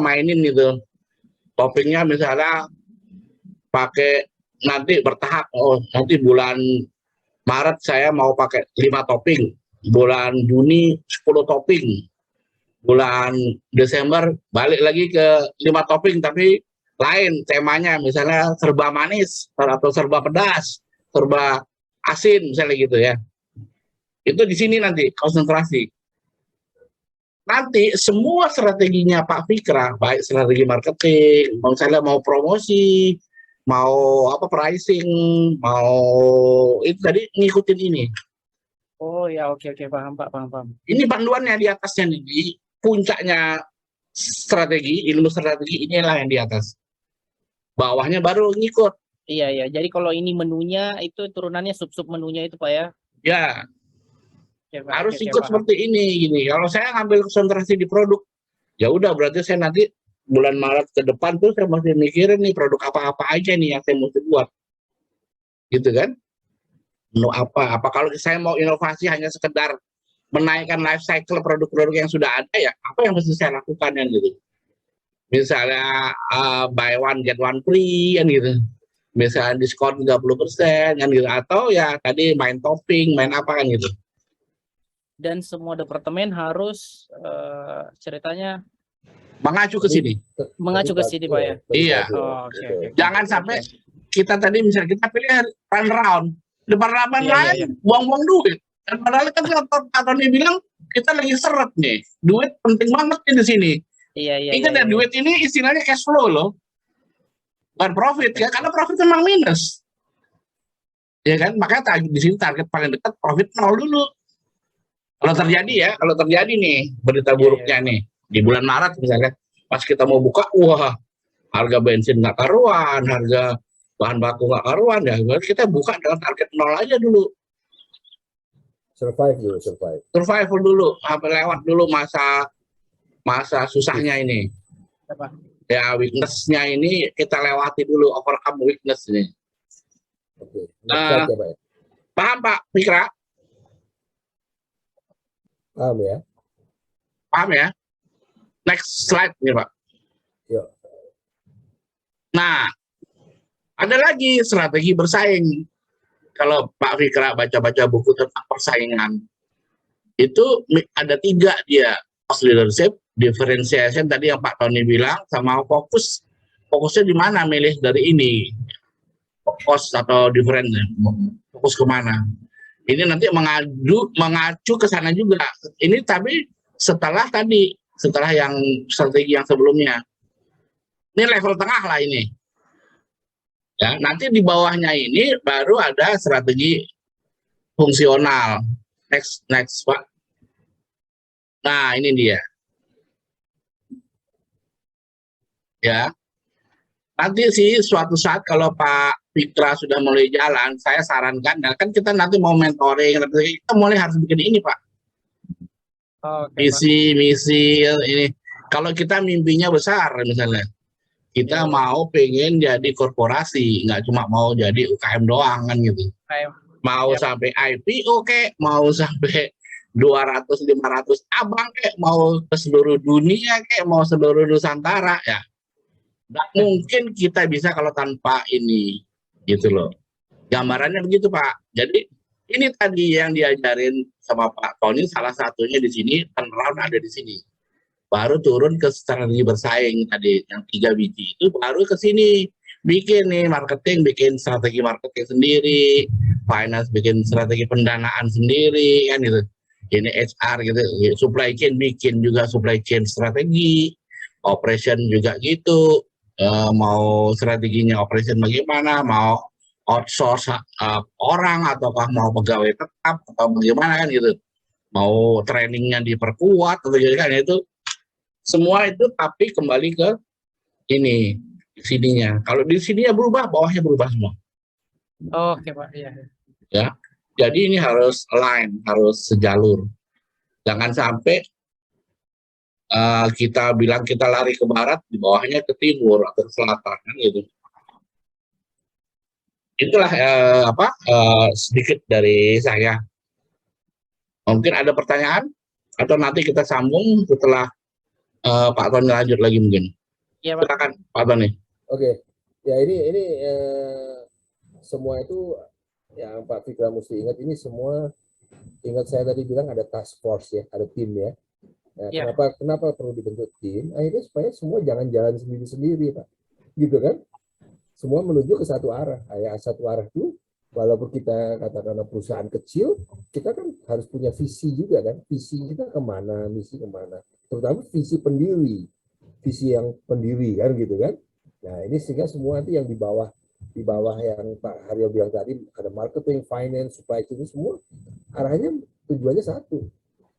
mainin gitu. Toppingnya misalnya pakai nanti bertahap. Oh, nanti bulan Maret saya mau pakai 5 topping, bulan Juni 10 topping, bulan Desember balik lagi ke 5 topping tapi lain temanya, misalnya serba manis atau serba pedas, serba asin misalnya gitu ya. Itu di sini nanti konsentrasi. Nanti semua strateginya Pak Fikra, baik strategi marketing, misalnya mau promosi, mau pricing, mau itu tadi ngikutin ini. Oh ya, oke paham Pak, paham. Ini panduannya di atasnya nih, di puncaknya strategi, ilmu strategi inilah yang di atas. Bawahnya baru ngikut. Iya. Jadi kalau ini menunya itu turunannya sub menunya itu Pak ya. Ya, Oke, Pak. harus Oke, ikut paham. seperti ini gini. Kalau saya ngambil konsentrasi di produk, ya udah berarti saya nanti bulan Maret ke depan tuh saya masih mikirin nih produk apa-apa aja nih yang saya mesti buat. Gitu kan? Menu apa kalau saya mau inovasi hanya sekedar menaikkan life cycle produk-produk yang sudah ada, ya apa yang mesti saya lakukan kan gitu. Misalnya buy one get one free kan gitu. Misalnya diskon 30% kan gitu, atau ya tadi main topping, main apa kan gitu. Dan semua departemen harus ceritanya Mengacu ke sini. mengacu ke sini Pak ya. Iya. Oh, oke. Jangan sampai kita tadi misalnya kita pilih run round, departemen lain buang-buang duit. Dan padahal kan Pak Tony bilang kita lagi seret nih, duit penting banget nih di sini. Iya. Ingat ya, duit ini istilahnya cash flow loh, bukan profit ya, karena profit memang minus. Ya kan, makanya di sini target paling dekat profit 0 dulu. Kalau terjadi nih berita buruknya nih di bulan Maret misalnya, pas kita mau buka, wah harga bensin nggak karuan, harga bahan baku nggak karuan, ya kita buka dengan target 0 aja dulu. Survive dulu, lewat dulu masa susahnya ini. Ya weakness-nya ini kita lewati dulu, overcome weakness ini. Paham Pak Fikra? Paham ya? Next slide nih Pak. Yuk. Nah, ada lagi strategi bersaing. Kalau Pak Fikra baca-baca buku tentang persaingan, itu ada 3 dia. Cost leadership, differentiation tadi yang Pak Tony bilang, sama fokusnya di mana milih dari ini, cost atau different, fokus kemana. Ini nanti mengacu ke sana juga. Ini tapi setelah yang strategi yang sebelumnya. Ini level tengah lah ini. Ya, nanti di bawahnya ini baru ada strategi fungsional. Next Pak. Nah, ini dia. Ya. Nanti sih suatu saat kalau Pak Fikra sudah mulai jalan, saya sarankan, ya kan kita nanti mau mentoring, kita mulai harus bikin ini Pak. Misi ini. Kalau kita mimpinya besar misalnya, kita mau pengen jadi korporasi, nggak cuma mau jadi UKM doang kan gitu. Mau sampai IPO kek, mau sampai 200-500 abang kek, mau ke seluruh dunia kek, mau seluruh Nusantara ya. Nggak mungkin kita bisa kalau tanpa ini, gitu loh. Gambarannya begitu Pak. Jadi ini tadi yang diajarin sama Pak Tony, salah satunya di sini, turnaround ada di sini. Baru turun ke strategi bersaing tadi, yang 3 biji itu baru ke sini. Bikin nih marketing, bikin strategi marketing sendiri, finance bikin strategi pendanaan sendiri, kan gitu. Ini HR gitu, supply chain bikin juga supply chain strategi, operation juga gitu. Mau strateginya operation bagaimana, mau outsource orang ataukah mau pegawai tetap atau bagaimana kan gitu, mau trainingnya diperkuat atau gitu kan, itu semua itu tapi kembali ke ini sininya. Kalau di sininya berubah, bawahnya berubah semua. Oke Pak, iya. Ya, jadi ini harus align, harus sejalur. Jangan sampai kita bilang kita lari ke barat, di bawahnya ke timur atau ke selatan kan gitu. itulah sedikit dari saya. Mungkin ada pertanyaan atau nanti kita sambung setelah Pak Tony lanjut lagi mungkin. Iya, Pak. Silakan Pak Tony. Oke, ya ini semua itu yang Pak Fikra mesti ingat, ini semua, ingat saya tadi bilang ada task force ya, ada tim ya. Nah, Iya. kenapa perlu dibentuk tim? Akhirnya supaya semua jangan jalan sendiri-sendiri, Pak. Gitu kan? Semua menuju ke satu arah. Satu arah itu, walaupun kita katakanlah perusahaan kecil, kita kan harus punya visi juga kan. Visi kita kemana, misi kemana. Terutama visi pendiri. Visi yang pendiri kan gitu kan. Nah ini sehingga semua itu yang di bawah yang Pak Haryo bilang tadi, ada marketing, finance, supply chain, semua arahnya tujuannya satu.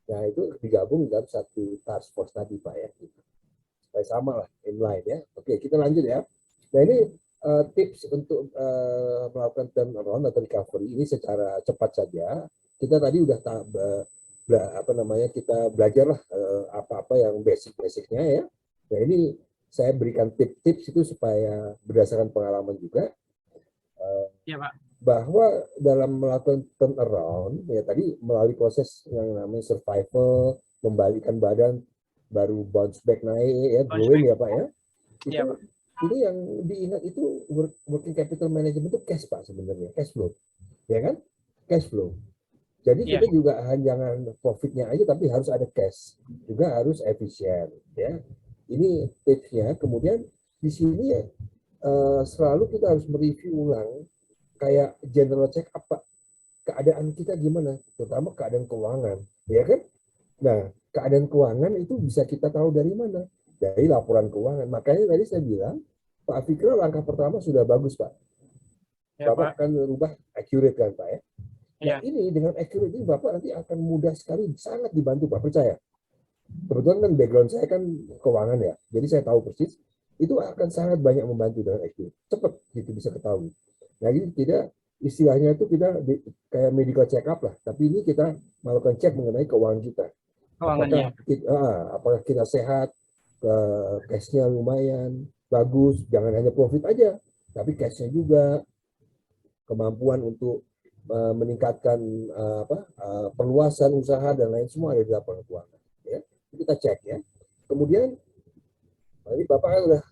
Nah itu digabung dalam satu task force tadi Pak ya. Supaya sama lah, inline ya. Oke, kita lanjut ya. Nah ini tips untuk melakukan turnaround atau recovery ini secara cepat saja. Kita tadi udah kita belajar lah apa-apa yang basic-basicnya ya. Nah ini saya berikan tips-tips itu supaya berdasarkan pengalaman juga Iya, Pak. bahwa dalam melakukan turnaround ya tadi melalui proses yang namanya survival, membalikan badan, baru bounce back naik ya, growing ya Pak ya. Iya, Pak. Ini yang diingat itu working capital management itu cash Pak sebenarnya, cash flow. Ya kan? Cash flow. Jadi kita juga jangan profitnya aja tapi harus ada cash. Juga harus efisien ya. Ini tipsnya. Kemudian di sini selalu kita harus mereview ulang kayak general check up Pak. Keadaan kita gimana? Terutama keadaan keuangan, ya kan? Nah, keadaan keuangan itu bisa kita tahu dari mana? Dari laporan keuangan. Makanya tadi saya bilang Pak Fikra langkah pertama sudah bagus Pak. Ya, Bapak Pak. akan merubah accurate kan Pak ya. Nah, Ya. ini dengan accurate ini Bapak nanti akan mudah sekali, sangat dibantu Pak, percaya. Kebetulan kan background saya kan keuangan ya, jadi saya tahu persis itu akan sangat banyak membantu dengan accurate, cepat gitu bisa ketahui. Nah ini tidak istilahnya itu kita kayak medical check up lah, tapi ini kita melakukan cek mengenai keuangan kita. Apakah kita sehat, cash-nya lumayan, bagus, jangan hanya profit aja, tapi cash-nya juga, kemampuan untuk meningkatkan perluasan usaha dan lain semua ada di laporan keuangan. Ya. Kita cek ya. Kemudian ini Bapak kan udah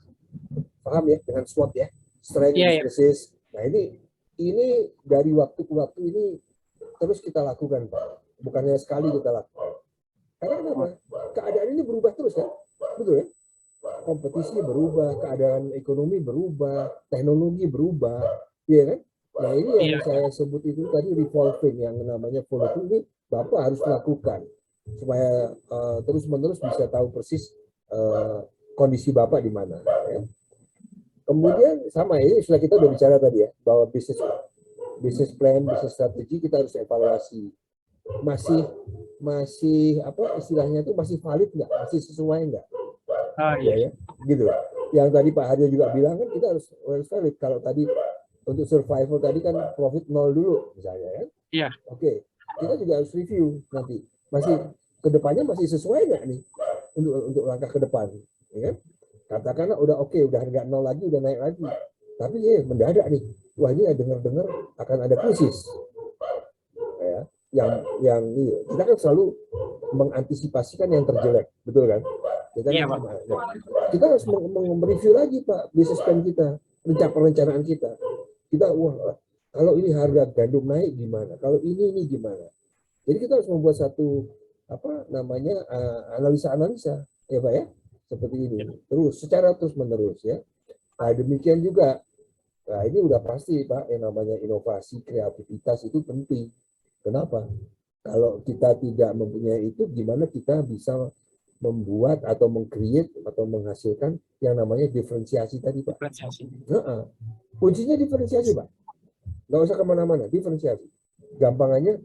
paham ya dengan SWOT ya, strength, weaknesses. Nah ini dari waktu ke waktu ini terus kita lakukan Pak. Bukannya sekali kita lakukan. Karena kenapa? Keadaan ini berubah terus kan, betul ya? Kompetisi berubah, keadaan ekonomi berubah, teknologi berubah, ya kan? Nah ini yang saya sebut itu tadi revolving, yang namanya volatility ini Bapak harus lakukan supaya terus-menerus bisa tahu persis kondisi Bapak di mana. Ya. Kemudian sama ini sudah kita udah bicara tadi ya bahwa bisnis plan, bisnis strategi kita harus evaluasi. Masih apa istilahnya itu masih valid nggak, masih sesuai nggak? Ya, gitu. Yang tadi Pak Haryo juga bilang kan kita harus valid. Kalau tadi untuk survival tadi kan profit 0 dulu misalnya kan? Iya. Oke, kita juga harus review nanti. Masih kedepannya masih sesuai nggak nih untuk langkah ke depan? Ya kan? Katakanlah udah oke, udah nggak 0 lagi, udah naik lagi. Tapi mendadak nih, wah ini dengar-dengar akan ada krisis. Ya, yang kita kan selalu mengantisipasikan yang terjelek, betul kan? Kita harus mereview lagi Pak bisnis plan kita, perencanaan kita. Kita kalau ini harga gandum naik gimana? Kalau ini gimana? Jadi kita harus membuat satu analisa-analisa ya Pak ya, seperti ini. Terus secara terus-menerus ya. Nah, demikian juga. Nah, ini udah pasti Pak yang namanya inovasi, kreativitas itu penting. Kenapa? Kalau kita tidak mempunyai itu, gimana kita bisa membuat atau meng-create atau menghasilkan yang namanya diferensiasi tadi Pak. Kuncinya diferensiasi Pak. Nggak usah kemana-mana, diferensiasi. Gampangannya,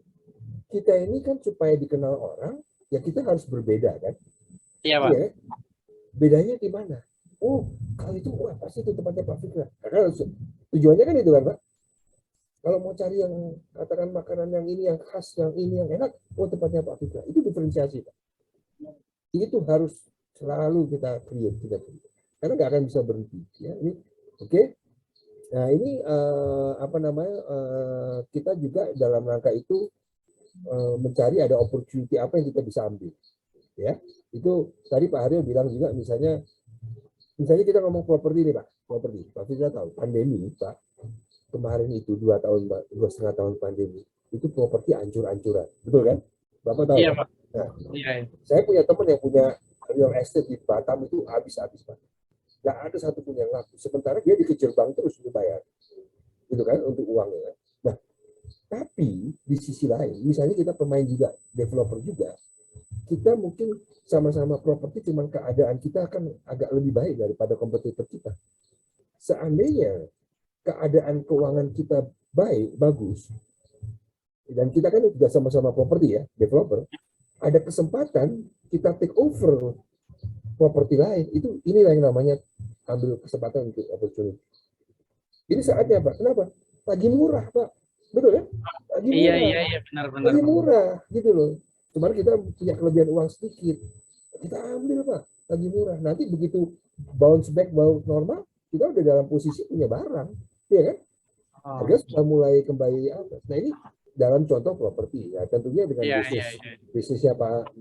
kita ini kan supaya dikenal orang, ya kita harus berbeda kan. Iya Pak. Ya, bedanya di mana? Oh, kalau itu pasti itu tempatnya Pak Fikra. Karena tujuannya kan itu kan Pak. Kalau mau cari yang katakan makanan yang ini yang khas, yang ini yang enak, tempatnya Pak Fikra. Itu diferensiasi Pak. Itu harus selalu kita create. Karena nggak akan bisa berhenti. Ya, ini oke. Nah ini apa namanya, kita juga dalam rangka itu mencari ada opportunity apa yang kita bisa ambil, ya. Itu tadi Pak Haryo bilang juga, misalnya kita ngomong properti nih Pak, properti. Pak Fitra tahu pandemi Pak, kemarin itu 2 tahun, 2,5 tahun pandemi, itu properti ancur-ancuran, betul kan? Bapak tahu Iya, kan? Pak. Nah, Iya, iya. saya punya teman yang punya real estate di Batam itu habis-habis Pak. Nggak ada satupun yang laku. Sementara dia dikejar bank terus dibayar, gitu kan, untuk uangnya. Nah, tapi di sisi lain, misalnya kita pemain juga, developer juga, kita mungkin sama-sama properti, cuman keadaan kita akan agak lebih baik daripada kompetitor kita. Seandainya keadaan keuangan kita baik, bagus, dan kita kan juga sama-sama properti ya, developer, ada kesempatan kita take over properti lain, itu inilah yang namanya ambil kesempatan untuk opportunity. Ini saatnya Pak, kenapa? Lagi murah Pak, betul ya? Lagi Iya, murah, iya, benar-benar. lagi murah, gitu loh. Cuman kita punya kelebihan uang sedikit, kita ambil Pak, lagi murah. Nanti begitu bounce back, bounce normal, kita udah dalam posisi punya barang, ya kan? Harga sudah mulai kembali atas. Nah ini dalam contoh properti, ya tentunya dengan Iya, bisnis, iya. bisnisnya Pak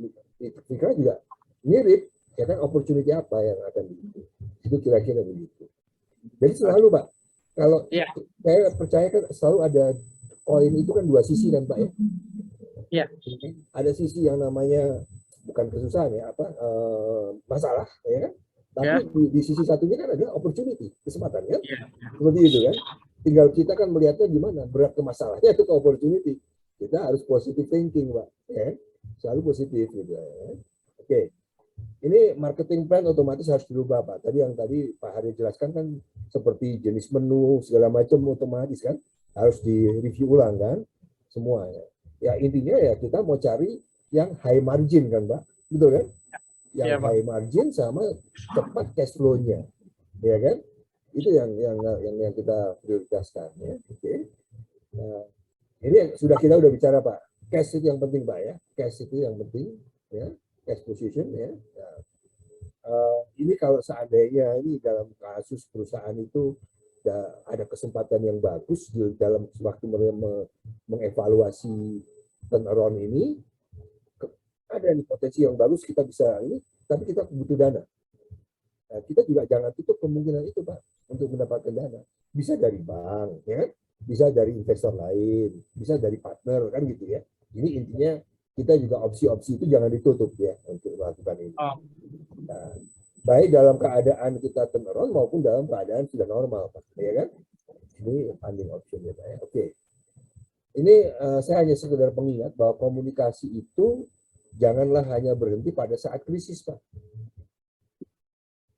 Fikra juga mirip, ya kan, opportunity apa yang akan begitu. Itu kira-kira begitu. Jadi selalu Pak, kalau Iya. saya percaya kan selalu ada koin itu kan dua sisi kan Pak ya. Iya. Ada sisi yang namanya bukan kesusahan ya, apa masalah, ya kan. Tapi Ya. di sisi satunya kan ada opportunity, kesempatan kan. Iya. Seperti itu kan. Tinggal kita kan melihatnya gimana, berat ke masalahnya itu ke opportunity. Kita harus positive thinking Pak, ya. Selalu positif gitu ya. Oke. Ini marketing plan otomatis harus dirubah Pak. Tadi yang tadi Pak Hari jelaskan kan, seperti jenis menu segala macam otomatis kan harus direview ulang kan semuanya. Ya intinya ya kita mau cari yang high margin kan Pak, betul kan? Yang Iya, Pak. high margin sama cepat cash flow-nya, ya kan? Itu yang kita prioritaskan ya. Oke. Nah, ini sudah kita udah bicara Pak. Cash itu yang penting Pak ya. Cash itu yang penting ya. Cash position ya. Nah, ini kalau seandainya ini dalam kasus perusahaan itu ada kesempatan yang bagus di dalam waktu mengevaluasi turnaround ini, ada nih potensi yang bagus kita bisa ini, tapi kita butuh dana. Nah, kita juga jangan tutup kemungkinan itu Pak untuk mendapatkan dana. Bisa dari bank, ya, bisa dari investor lain, bisa dari partner kan gitu ya. Ini intinya kita juga opsi-opsi itu jangan ditutup ya untuk melakukan ini. Nah, baik dalam keadaan kita turnaround maupun dalam keadaan sudah normal Pak, ya kan? Ini funding option ya Pak ya. Oke. Ini saya hanya sekedar pengingat bahwa komunikasi itu janganlah hanya berhenti pada saat krisis Pak.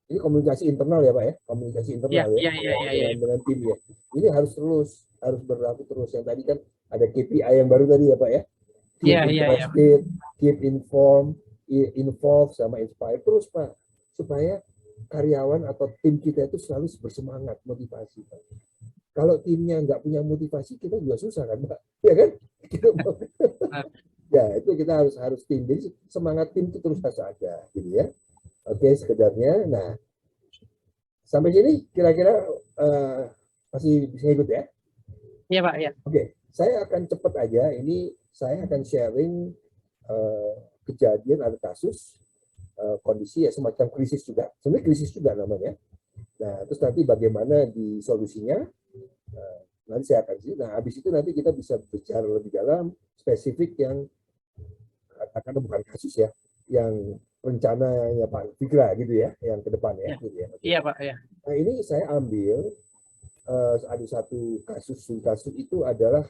Ini komunikasi internal ya Pak ya, komunikasi internal ya, dengan tim ya. Ini harus berlaku terus. Yang tadi kan ada KPI yang baru tadi ya Pak ya. Keep interested, keep informed, involve sama inspire terus Pak, supaya karyawan atau tim kita itu selalu bersemangat, motivasi Pak. Kalau timnya nggak punya motivasi, kita juga susah kan Pak, ya kan? Ya itu kita harus tim. Jadi semangat tim itu terus harus ada, gitu ya. Oke, sekedarnya. Nah, sampai sini kira-kira masih bisa ikut ya? Iya Pak, ya. Oke, saya akan cepat aja. Ini saya akan sharing kejadian, ada kasus, kondisi ya semacam krisis juga. Sebenarnya krisis juga namanya. Nah, terus nanti bagaimana di solusinya. Nanti saya akan sih. Nah, habis itu nanti kita bisa bicara lebih dalam spesifik yang katakanlah bukan kasus ya, yang rencananya Pak Fikra gitu ya, yang ke depan ya. Gitu ya. Iya Pak, ya. Nah ini saya ambil ada satu kasus itu adalah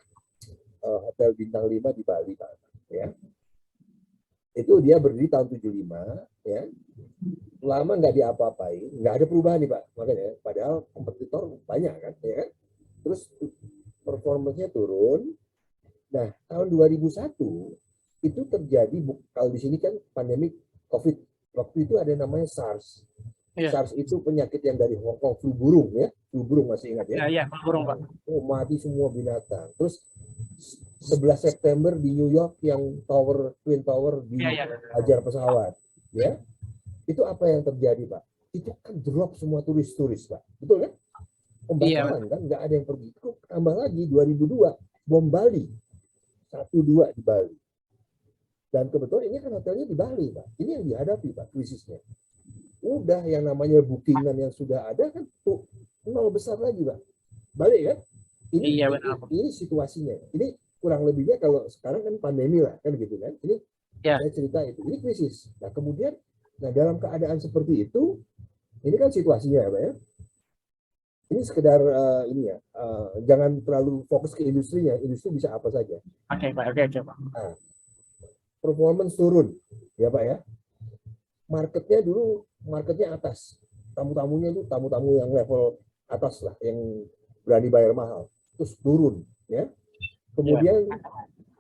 Hotel Bintang 5 di Bali Pak. Ya. Itu dia berdiri tahun 75 ya. Lama nggak diapa-apain, nggak ada perubahan nih Pak. Makanya padahal kompetitor banyak kan, ya kan. Terus performanya turun. Nah, tahun 2001 itu terjadi, kalau di sini kan pandemi COVID. Waktu itu ada namanya SARS. SARS itu penyakit yang dari Hong Kong, flu burung ya. Flu burung masih ingat ya? Iya, flu burung Pak. Oh, mati semua binatang. Terus 11 September di New York yang Twin Tower dihajar pesawat. Ya. Itu apa yang terjadi Pak? Itu kan drop semua turis-turis Pak. Betul kan? Pembatalan kan, nggak ada yang pergi. Tambah lagi 2002 bom Bali 1-2 di Bali. Dan kebetulan ini kan hotelnya di Bali, Pak. Ini yang dihadapi, Pak, krisisnya. Udah yang namanya bookingan yang sudah ada kan tuh nol besar lagi, Pak. Balik kan? Ini, Iya benar. ini situasinya. Ini kurang lebihnya kalau sekarang kan pandemi lah, kan gitu kan. Ini saya cerita itu. Ini krisis. Nah kemudian, nah dalam keadaan seperti itu, ini kan situasinya, Pak ya. Ini sekedar ini ya, jangan terlalu fokus ke industrinya. Industri bisa apa saja. Oke Pak, oke Pak. Nah, performance turun, ya Pak ya. Marketnya atas. Tamu-tamunya itu tamu-tamu yang level atas lah, yang berani bayar mahal. Terus turun, ya. Kemudian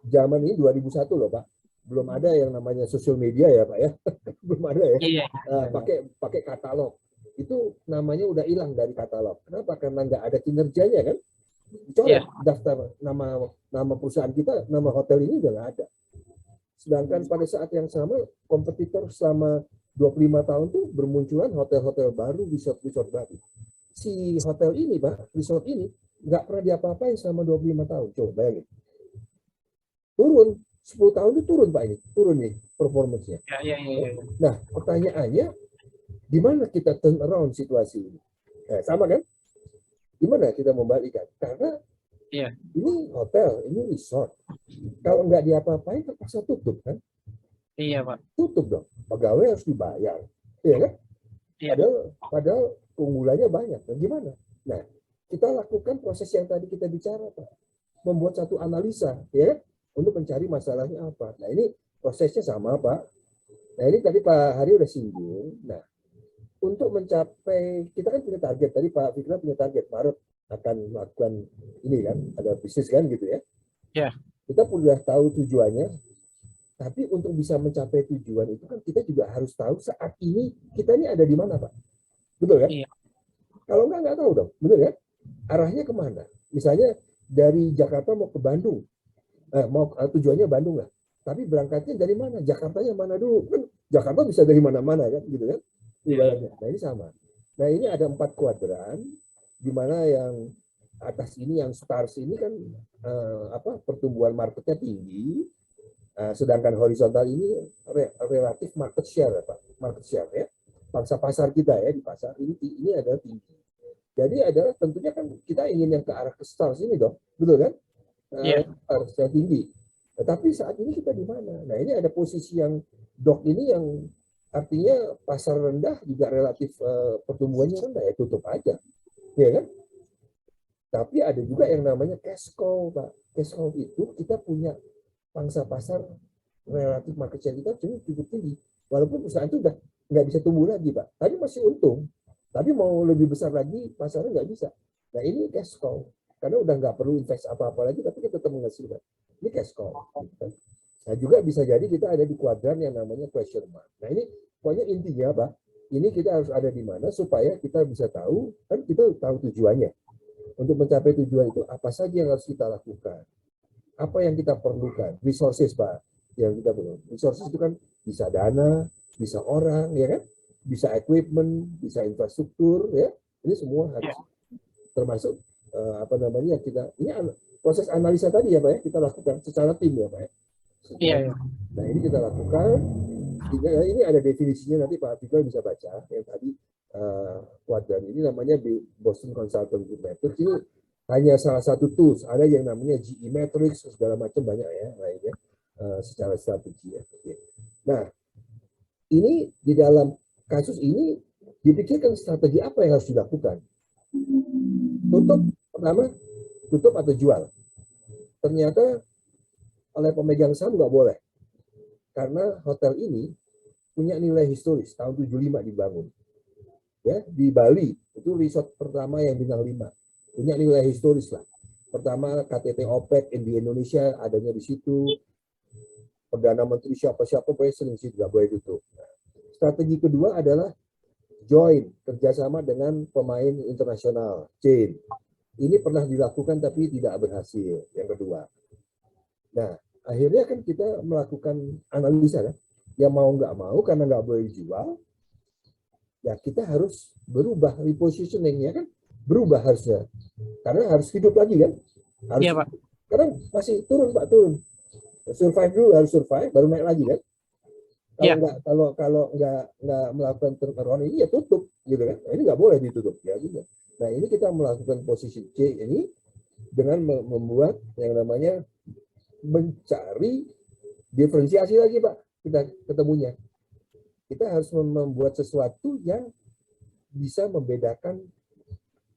zaman ini 2001 loh Pak. Belum ada yang namanya sosial media ya Pak ya. Belum ada ya. Iya. Pakai katalog. Itu namanya udah hilang dari katalog. Kenapa? Karena nggak ada kinerjanya kan. Coret daftar nama perusahaan kita, nama hotel ini udah nggak ada. Sedangkan pada saat yang sama, kompetitor selama 25 tahun tuh bermunculan hotel-hotel baru, resort-resort baru. Si hotel ini Pak, resort ini nggak pernah diapa-apain selama 25 tahun. Coba bayangin. Turun. 10 tahun itu turun Pak ini. Turun nih performance-nya. Iya. Nah, pertanyaannya, di mana kita turn around situasi ini? Nah, sama kan? Gimana kita membalikkan? Karena ini hotel, ini resort. Kalau nggak diapa-apain, terpaksa tutup kan? Iya Pak. Tutup dong. Pegawai harus dibayar. Iya kan? Padahal keunggulannya banyak. Nah, gimana? Nah, kita lakukan proses yang tadi kita bicara, Pak. Membuat satu analisa, ya, untuk mencari masalahnya apa. Nah, ini prosesnya sama, Pak. Nah, ini tadi Pak Hari udah singgung. Nah, untuk mencapai, kita kan punya target. Tadi Pak Fikra punya target, Maret akan melakukan ini kan, ada bisnis kan gitu ya. Iya. Kita sudah tahu tujuannya, tapi untuk bisa mencapai tujuan itu kan kita juga harus tahu saat ini kita ini ada di mana, Pak. Betul kan? Iya. Kalau nggak tahu dong, betul ya? Arahnya kemana? Misalnya dari Jakarta mau ke Bandung, tujuannya Bandung lah. Tapi berangkatnya dari mana? Jakartanya mana dulu? Kan Jakarta bisa dari mana-mana kan, gitu kan? Ibaratnya. Nah ini sama. Nah ini ada 4 kuadran, di mana yang atas ini, yang stars ini kan pertumbuhan marketnya tinggi, sedangkan horizontal ini relatif market share, Pak. Market share ya. Pangsa pasar kita ya di pasar ini adalah tinggi. Jadi adalah tentunya kan kita ingin yang ke arah ke stars ini dong, betul kan? Stars yang tinggi. Tetapi saat ini kita di mana? Nah ini ada posisi yang dok ini yang artinya pasar rendah juga relatif pertumbuhannya rendah, ya tutup aja, ya kan? Tapi ada juga yang namanya cash cow, Pak. Cash cow itu kita punya pangsa pasar relatif market share kita cukup tinggi, walaupun perusahaan itu udah nggak bisa tumbuh lagi, Pak. Tadi masih untung, tapi mau lebih besar lagi pasarnya nggak bisa. Nah ini cash cow, karena udah nggak perlu invest apa-apa lagi, tapi kita tetap menghasilkan. Ini cash cow. Nah juga bisa jadi kita ada di kuadran yang namanya question mark. Nah ini pokoknya intinya, Pak, ini kita harus ada di mana supaya kita bisa tahu, kan kita tahu tujuannya. Untuk mencapai tujuan itu apa saja yang harus kita lakukan, apa yang kita perlukan, resources Pak, yang kita perlu. Resources itu kan bisa dana, bisa orang, ya kan, bisa equipment, bisa infrastruktur, ya. Ini semua harus termasuk kita ini proses analisa tadi ya Pak ya, kita lakukan secara tim ya Pak ya. Iya. Nah ini kita lakukan. Ini ada definisinya, nanti Pak Fikra bisa baca yang tadi. Kuadran ini namanya Boston Consulting Group Matrix. Ini hanya salah satu tools, ada yang namanya GE Matrix, segala macam banyak ya lainnya secara strategi ya. Nah ini di dalam kasus ini dipikirkan strategi apa yang harus dilakukan. Pertama tutup atau jual. Ternyata oleh pemegang saham nggak boleh, karena hotel ini punya nilai historis, tahun 75 dibangun. Ya, di Bali itu resort pertama yang bintang 5, punya nilai historis lah. Pertama KTT OPEC di Indonesia adanya di situ, Perdana Menteri siapa-siapa sering situ, nggak boleh tutup. Nah, strategi kedua adalah join, kerjasama dengan pemain internasional, chain. Ini pernah dilakukan tapi tidak berhasil, yang kedua. Nah, akhirnya kan kita melakukan analisa kan, yang mau nggak mau karena nggak boleh dijual, ya kita harus berubah repositioning ya kan. berubah harusnya. Karena harus hidup lagi kan? Harus, Iya, Pak. karena masih turun Pak, turun. Survive dulu, harus survive, baru naik lagi kan? Kalau Iya. nggak nggak melakukan turnaround ini ya tutup gitu kan? Nah, ini nggak boleh ditutup ya juga. Nah ini kita melakukan posisi C ini dengan membuat yang namanya mencari diferensiasi lagi Pak, kita ketemunya. Kita harus membuat sesuatu yang bisa membedakan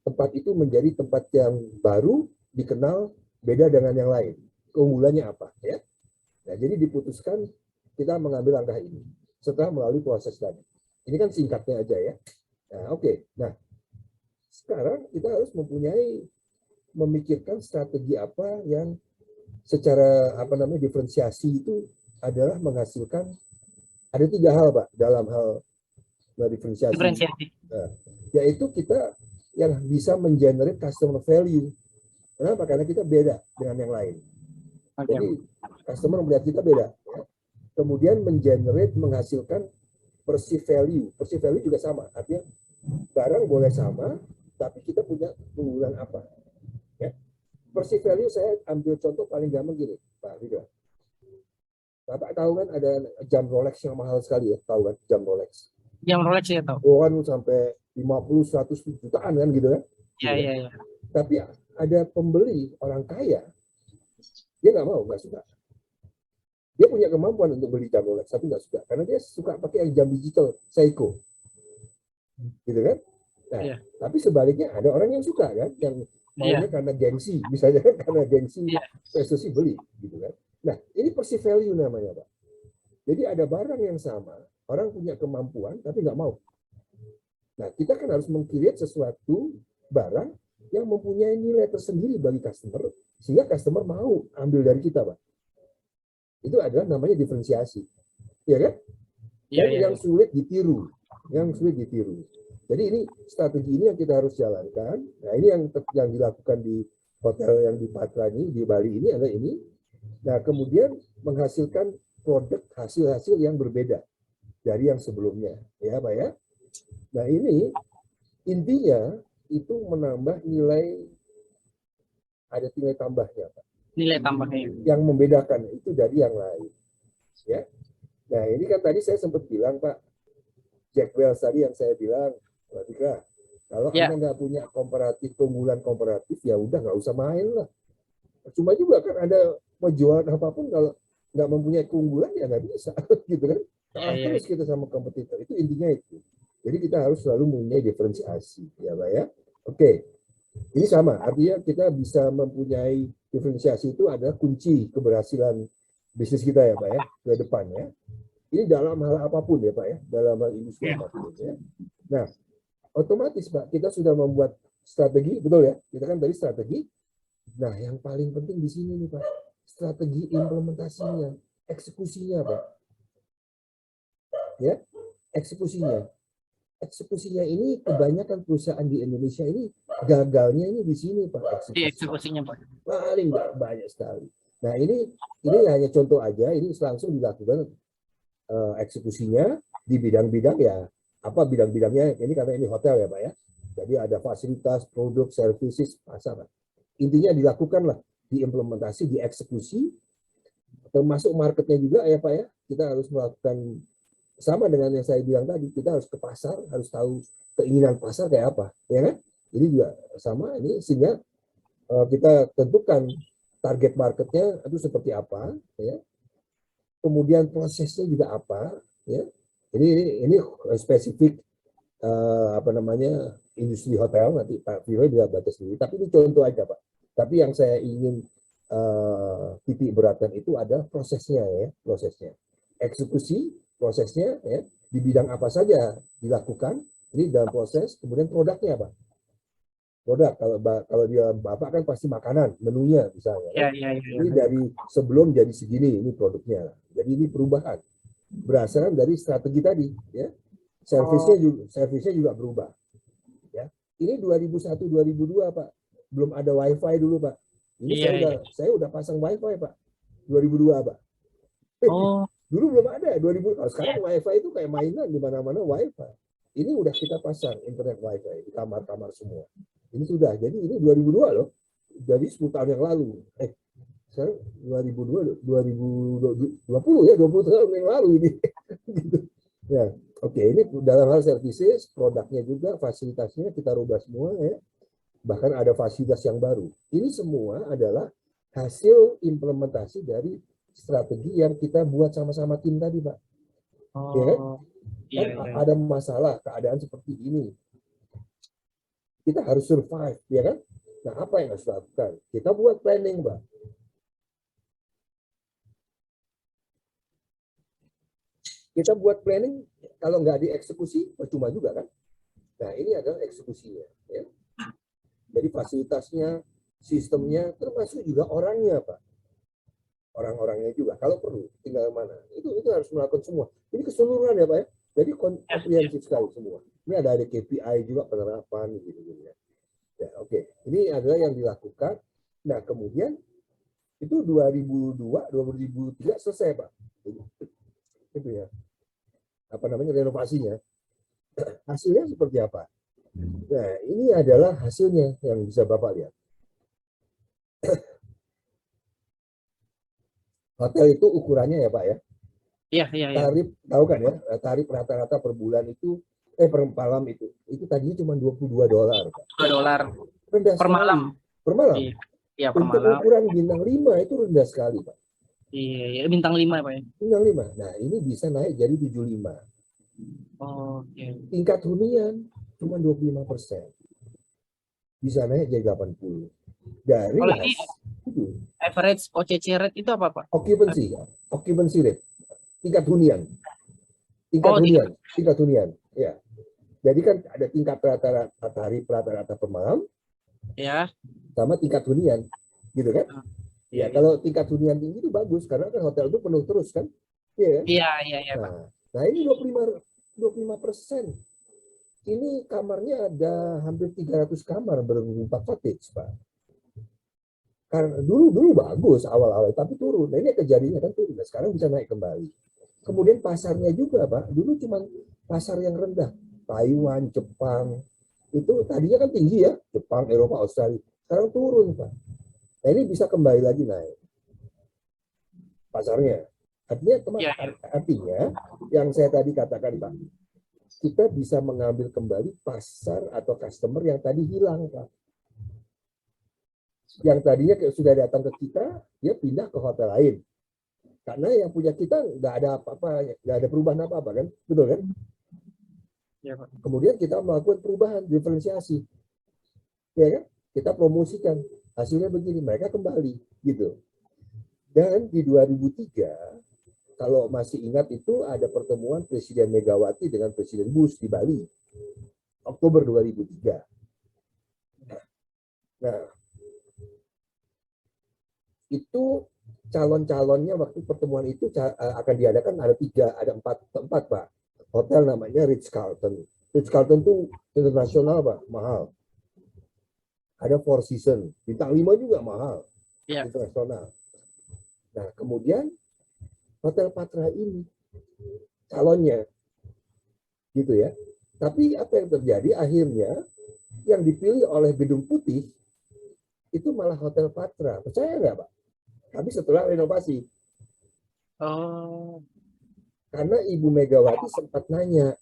tempat itu menjadi tempat yang baru, dikenal, beda dengan yang lain. Keunggulannya apa ya? Nah, jadi diputuskan kita mengambil langkah ini setelah melalui proses tadi. Ini kan singkatnya aja ya. Nah, oke. Nah, sekarang kita harus memikirkan strategi apa yang secara apa namanya diferensiasi itu adalah menghasilkan ada 3 hal Pak dalam hal diferensiasi. Nah, yaitu kita yang bisa mengenerate customer value. Kenapa? Karena kita beda dengan yang lain. Jadi customer melihat kita beda. Ya. Kemudian menghasilkan perceived value. Perceived value juga sama. Artinya barang boleh sama, tapi kita punya keunggulan apa. Ya. Perceived value saya ambil contoh paling gampang gini, Pak Ridwan. Bapak tahu kan ada jam Rolex yang mahal sekali ya, tahu kan jam Rolex. Jam Rolex ya tahu. Oh kan sampai 50-100 jutaan kan gitu kan. Iya, iya, iya. Tapi ada pembeli orang kaya, dia nggak mau, nggak suka. Dia punya kemampuan untuk beli jam Rolex, tapi nggak suka. Karena dia suka pakai jam digital, Seiko. Gitu kan? Nah, tapi sebaliknya ada orang yang suka kan, yang maunya karena gengsi, misalnya kan karena gengsi, prestasi beli, gitu kan. Nah, ini perceived value namanya, Pak. Jadi ada barang yang sama, orang punya kemampuan, tapi nggak mau. Nah, kita kan harus meng-create sesuatu barang yang mempunyai nilai tersendiri bagi customer, sehingga customer mau ambil dari kita, Pak. Itu adalah namanya diferensiasi. Ya kan? Yang sulit ditiru. Yang sulit ditiru. Jadi ini strategi ini yang kita harus jalankan. Nah, ini yang dilakukan di hotel yang di Patra ini, di Bali ini adalah ini. Nah, kemudian menghasilkan produk hasil-hasil yang berbeda dari yang sebelumnya. Ya, Pak ya? Nah, ini intinya itu menambah nilai, ada nilai tambahnya, Pak. Nilai tambahnya. Yang membedakan itu dari yang lain. Ya. Nah, ini kan tadi saya sempat bilang, Pak, Jack Welch tadi yang saya bilang, Pak Tika, kalau Anda nggak punya keunggulan komparatif, ya udah nggak usah main lah. Cuma juga kan ada mau jualan apapun kalau nggak mempunyai keunggulan ya nggak bisa, gitu kan? Terus kita sama kompetitor, itu intinya itu. Jadi kita harus selalu mempunyai diferensiasi, ya Pak ya. Oke, ini sama, artinya kita bisa mempunyai diferensiasi itu adalah kunci keberhasilan bisnis kita ya Pak ya, ke depan ya. Ini dalam hal apapun ya Pak ya, dalam hal industri apapun ya. Nah, otomatis Pak, kita sudah membuat strategi, betul ya? Kita kan tadi strategi. Nah, yang paling penting di sini nih Pak, strategi implementasinya, eksekusinya Pak. Ya, eksekusinya. Eksekusinya ini kebanyakan perusahaan di Indonesia ini gagalnya ini di sini Pak. Eksekusinya Pak. Paling banyak sekali. Nah ini hanya contoh aja, ini langsung dilakukan eksekusinya di bidang-bidang ya. Apa bidang-bidangnya? Ini karena ini hotel ya Pak ya. Jadi ada fasilitas, produk, services, pasar. Intinya dilakukanlah, diimplementasi, dieksekusi, termasuk marketnya juga ya Pak ya. Kita harus melakukan sama dengan yang saya bilang tadi, kita harus ke pasar, harus tahu keinginan pasar kayak apa, ya kan? Jadi juga sama ini sehingga kita tentukan target marketnya itu seperti apa, ya. Kemudian prosesnya juga apa, ya. Ini spesifik apa namanya industri hotel, nanti Pak Viro bisa baca sendiri. Tapi ini contoh aja Pak. Tapi yang saya ingin titik beratkan itu adalah prosesnya ya, prosesnya. Eksekusi prosesnya ya, di bidang apa saja dilakukan, ini dalam proses, kemudian produknya apa? Produk, kalau dia Bapak kan pasti makanan, menunya misalnya. Ya, ini dari sebelum jadi segini, ini produknya. Jadi ini perubahan. Berdasarkan dari strategi tadi, ya. Servisnya juga berubah. Ya. Ini 2001-2002, Pak. Belum ada WiFi dulu, Pak. Ini saya udah pasang WiFi, Pak. 2002, Pak. Oh. Dulu belum ada, 2000. Oh, sekarang WiFi itu kayak mainan di mana-mana WiFi. Ini udah kita pasang internet WiFi di kamar-kamar semua. Ini sudah. Jadi ini 2002 loh. Jadi 10 tahun yang lalu. Sekarang 2002, 2020 ya, 20 tahun yang lalu ini. Gitu. Ya, oke. Ini dalam hal services, produknya juga, fasilitasnya kita rubah semua ya. Bahkan ada fasilitas yang baru. Ini semua adalah hasil implementasi dari strategi yang kita buat sama-sama tim tadi, Pak. Ya kan? Oh, Kan ada masalah, keadaan seperti ini. Kita harus survive, ya kan? Nah, apa yang harus dilakukan? Kita buat planning, Pak. Kita buat planning, kalau nggak dieksekusi, percuma juga kan? Nah, ini adalah eksekusinya. Ya. Jadi fasilitasnya, sistemnya, termasuk juga orangnya, Pak. Orang-orangnya juga, kalau perlu, tinggal mana. Itu harus melakukan semua. Ini keseluruhan ya, Pak ya. Jadi komprehensif sekali semua. Ini ada KPI juga penerapan gitu ya. Ya, oke. Ini adalah yang dilakukan. Nah, kemudian itu 2002, 2003 selesai, Pak. Itu ya. Apa namanya renovasinya. Hasilnya seperti apa? Nah, ini adalah hasilnya yang bisa Bapak lihat. Hotel itu ukurannya ya, Pak ya. Iya. Tarif, tahu kan ya, tarif rata-rata per bulan itu, per malam itu tadinya cuma $22, Pak. $2 Rendah per sekali. malam. Per malam. Iya, per Untuk malam. ukuran bintang 5 itu rendah sekali, Pak. Iya, bintang 5 Pak ya. Bintang 5. Nah, ini bisa naik jadi 75. Oke. Tingkat hunian cuma 25%. Bisa naik jadi 80. Dari Kalau ini itu average OCC rate itu apa, Pak? occupancy rate. Tingkat hunian. Tingkat hunian. Ya. Jadi kan ada tingkat rata-rata tarif rata-rata per malam. Ya. Sama tingkat hunian. Gitu kan? Ya, kalau tingkat hunian tinggi itu bagus karena kan hotel itu penuh terus kan? Iya kan? Iya, Pak. Nah, ini 25%. Ini kamarnya ada hampir 300 kamar berempat cottage, Pak. Karena dulu bagus awal-awal, tapi turun. Nah, ini kejadiannya kan turun. Nah, sekarang bisa naik kembali. Kemudian pasarnya juga, Pak. Dulu cuma pasar yang rendah. Taiwan, Jepang. Itu tadinya kan tinggi ya. Jepang, Eropa, Australia. Sekarang turun, Pak. Nah, ini bisa kembali lagi naik. Pasarnya. Artinya, yang saya tadi katakan, Pak. Kita bisa mengambil kembali pasar atau customer yang tadi hilang, Pak. Yang tadinya sudah datang ke kita, dia pindah ke hotel lain. Karena yang punya kita nggak ada apa-apa, nggak ada perubahan apa-apa kan, betul kan? Ya, Pak. Kemudian kita melakukan perubahan, diferensiasi, ya kan? Kita promosikan, hasilnya begini, mereka kembali, gitu. Dan di 2003, kalau masih ingat itu ada pertemuan Presiden Megawati dengan Presiden Bush di Bali, Oktober 2003. Nah, itu calon-calonnya waktu pertemuan itu akan diadakan ada empat tempat, Pak. Hotel namanya Ritz-Carlton. Ritz-Carlton itu internasional, Pak, mahal. Ada Four Seasons, bintang 5 juga mahal, internasional. Nah, kemudian Hotel Patra ini calonnya, gitu ya. Tapi apa yang terjadi akhirnya yang dipilih oleh Gedung Putih itu malah Hotel Patra. Percaya nggak, Pak? Tapi setelah renovasi. Oh. Karena Ibu Megawati sempat nanya,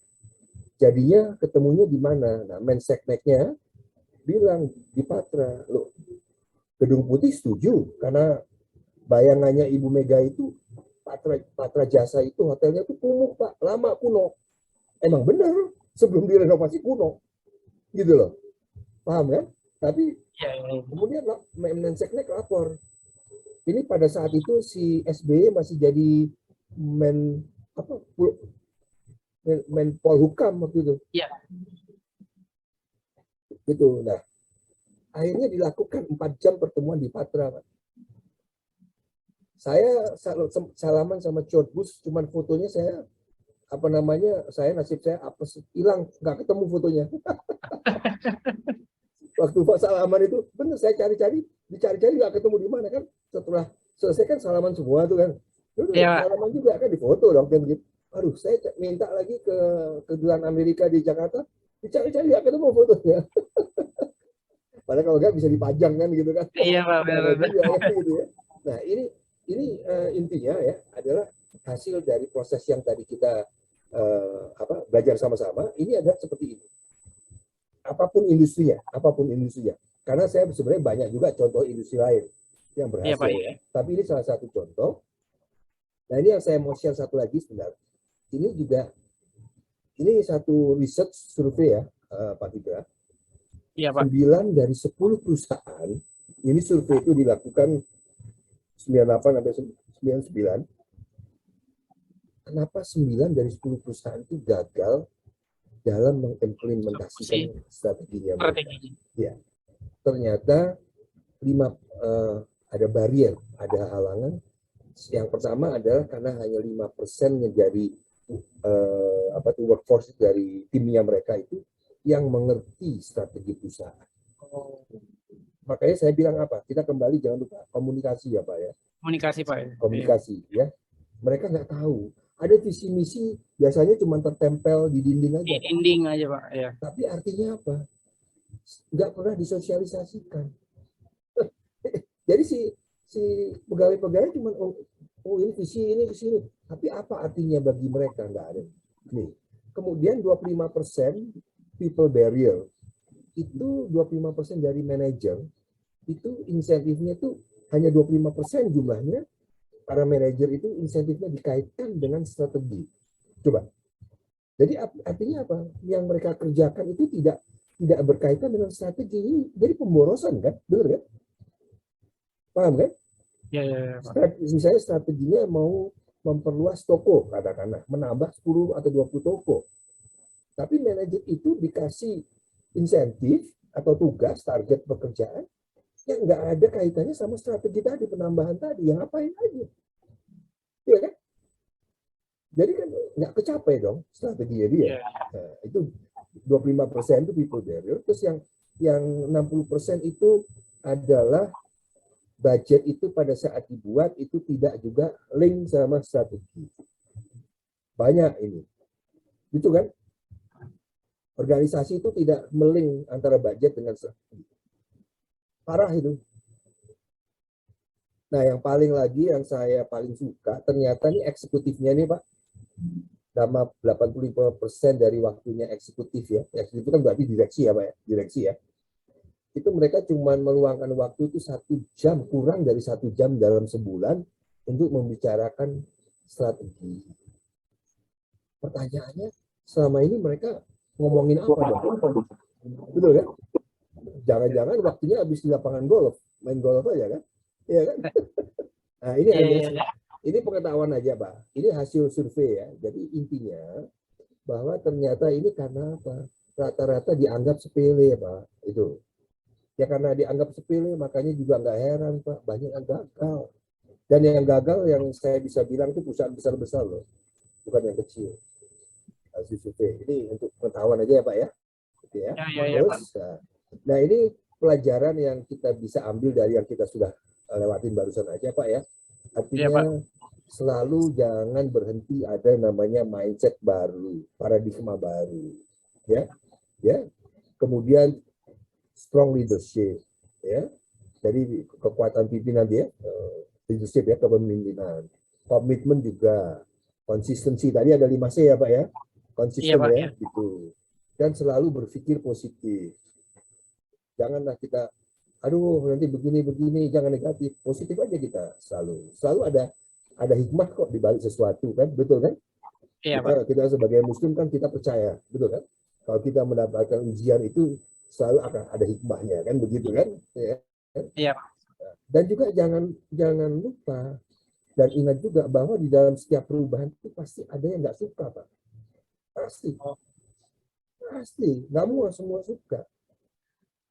jadinya ketemunya di mana? Nah, Mensekneknya bilang di Patra. Loh, Gedung Putih setuju karena bayangannya Ibu Mega itu Patra Jasa itu hotelnya itu kumuh, Pak, lama, kuno. Emang benar, sebelum direnovasi kuno. Gitu loh. Paham kan? Tapi kemudian Menseknek lapor. Ini pada saat itu si SBY masih jadi Polhukam waktu itu. Iya. Gitu. Nah, akhirnya dilakukan 4 jam pertemuan di Patra, Pak. Saya salaman sama George Bush, cuman fotonya saya nasib saya hilang, nggak ketemu fotonya. Waktu salaman itu bener saya dicari-cari nggak ketemu di mana kan. Setelah selesai kan salaman semua tuh kan. Salaman juga kan difoto dong kan gitu. Aduh, saya minta lagi ke Kedutaan Amerika di Jakarta, dicari-cari nggak ketemu fotonya. Padahal kalau nggak bisa dipajang kan gitu kan. Iya Pak, Ada benar-benar. juga kan gitu ya. Nah ini intinya ya adalah hasil dari proses yang tadi kita belajar sama-sama. Ini adalah seperti ini. Apapun industrinya. Karena saya sebenarnya banyak juga contoh industri lain yang Iya Pak. berhasil ya. Tapi ini salah satu contoh. Nah ini yang saya mau share satu lagi sebenarnya. Ini satu riset survei ya, Pak Fitra. Iya Pak. 9 dari 10 perusahaan, ini survei itu dilakukan 98 sampai 99. Kenapa 9 dari 10 perusahaan itu gagal dalam mengimplementasikan strateginya mereka? Ya, ternyata 5 ada barrier, ada halangan. Yang pertama adalah karena hanya 5% dari workforce dari timnya mereka itu yang mengerti strategi perusahaan. Makanya saya bilang apa? Kita kembali jangan lupa komunikasi ya Pak ya. Komunikasi Pak. Komunikasi ya. Mereka nggak tahu. Ada visi misi biasanya cuma tertempel di dinding aja. Di dinding aja Pak. Ya. Tapi artinya apa? Nggak pernah disosialisasikan. Jadi si pegawai-pegawai cuma ini visi ini ke sini. Tapi apa artinya bagi mereka? Nggak ada. Nih. Kemudian 25% people barrier. Itu 25% dari manajer. Itu insentifnya itu hanya 25% jumlahnya. Para manajer itu insentifnya dikaitkan dengan strategi. Coba. Jadi artinya apa? Yang mereka kerjakan itu tidak berkaitan dengan strategi. Jadi pemborosan kan? Benar kan? Paham kan? Ya. Misalnya strateginya mau memperluas toko, katakanlah, menambah 10 atau 20 toko. Tapi manajer itu dikasih insentif atau tugas, target pekerjaan, yang nggak ada kaitannya sama strategi tadi, penambahan tadi, yang ngapain aja. Iya kan? Jadi kan nggak kecapai dong strateginya dia. Nah, itu 25% itu people barrier, terus yang 60% itu adalah budget itu pada saat dibuat itu tidak juga link sama strategi. Banyak ini. Gitu kan? Organisasi itu tidak melink antara budget dengan strategi. Parah itu. Nah, yang paling lagi yang saya paling suka, ternyata nih eksekutifnya nih Pak, sama 85% dari waktunya eksekutif ya. Eksekutif kan berarti direksi ya Pak ya, direksi ya. Itu mereka cuma meluangkan waktu itu 1 jam, kurang dari 1 jam dalam sebulan untuk membicarakan strategi. Pertanyaannya, selama ini mereka ngomongin apa dong? Betul kan? Jangan-jangan waktunya habis di lapangan golf, main golf aja kan? Iya kan? Nah ini ini pengetahuan aja Pak. Ini hasil survei ya. Jadi intinya bahwa ternyata ini karena apa? Rata-rata dianggap sepele Pak. Itu. Ya karena dianggap sepele makanya juga nggak heran Pak. Banyak yang gagal. Dan yang gagal yang saya bisa bilang itu perusahaan besar-besar loh. Bukan yang kecil. Hasil survei. Ini untuk pengetahuan aja ya Pak ya. Gitu ya. Terus, nah ini pelajaran yang kita bisa ambil dari yang kita sudah lewatin barusan aja Pak ya. Artinya selalu jangan berhenti ada namanya mindset baru, paradigma baru. Ya. Kemudian strong leadership ya. Jadi kekuatan pimpinan dia leadership ya, kepemimpinan. Komitmen juga, konsistensi tadi ada 5C ya Pak ya. Konsisten ya gitu. Dan selalu berpikir positif. Janganlah kita nanti begini, jangan negatif. Positif aja kita selalu ada hikmah kok di balik sesuatu kan, betul kan? Iya, kita sebagai muslim kan kita percaya, betul kan? Kalau kita mendapatkan ujian itu selalu akan ada hikmahnya kan, begitu kan? Iya. Dan juga jangan lupa dan ingat juga bahwa di dalam setiap perubahan itu pasti ada yang nggak suka Pak. Pasti, nggak semua suka.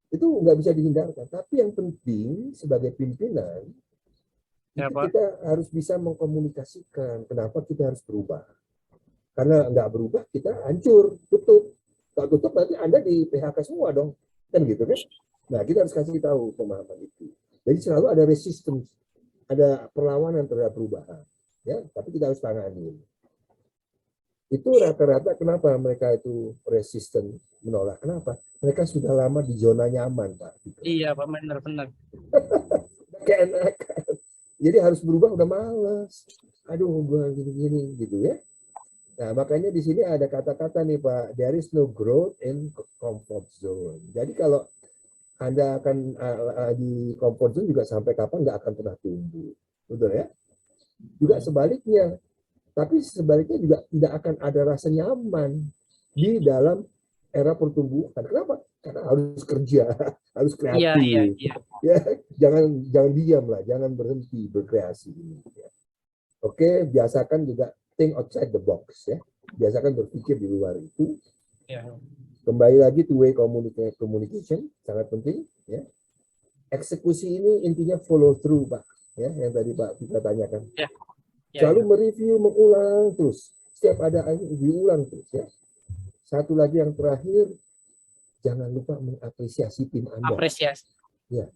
Itu nggak bisa dihindarkan. Tapi yang penting sebagai pimpinan, kita harus bisa mengkomunikasikan kenapa kita harus berubah. Karena nggak berubah, kita hancur, tutup. Kalau tutup berarti Anda di PHK semua dong. Kan gitu kan? Nah, kita harus kasih tahu pemahaman itu. Jadi selalu ada resistance, ada perlawanan terhadap perubahan. Ya, tapi kita harus tangani. Itu rata-rata kenapa mereka itu resisten menolak? Kenapa? Mereka sudah lama di zona nyaman, Pak. Iya, Pak, benar-benar. Keenakan. Jadi harus berubah udah malas. Aduh, gua gini-gini gitu ya. Nah, makanya di sini ada kata-kata nih, Pak. There is no growth in comfort zone. Jadi kalau Anda akan di comfort zone juga sampai kapan nggak akan pernah tumbuh. Betul ya? Juga sebaliknya. Tapi sebaliknya juga tidak akan ada rasa nyaman di dalam era pertumbuhan. Kenapa? Karena harus kerja, harus Iya, kreatif. iya, iya. Ya, jangan diam lah, jangan berhenti berkreasi. Oke, biasakan juga think outside the box ya. Biasakan berpikir di luar itu. Iya. Kembali lagi two way communication sangat penting ya. Eksekusi ini intinya follow through, Pak. Ya, yang tadi Pak kita tanyakan. Ya. Selalu mereview, mengulang terus. Setiap ada diulang terus ya. Satu lagi yang terakhir, jangan lupa mengapresiasi tim Anda. Apresiasi. Ya.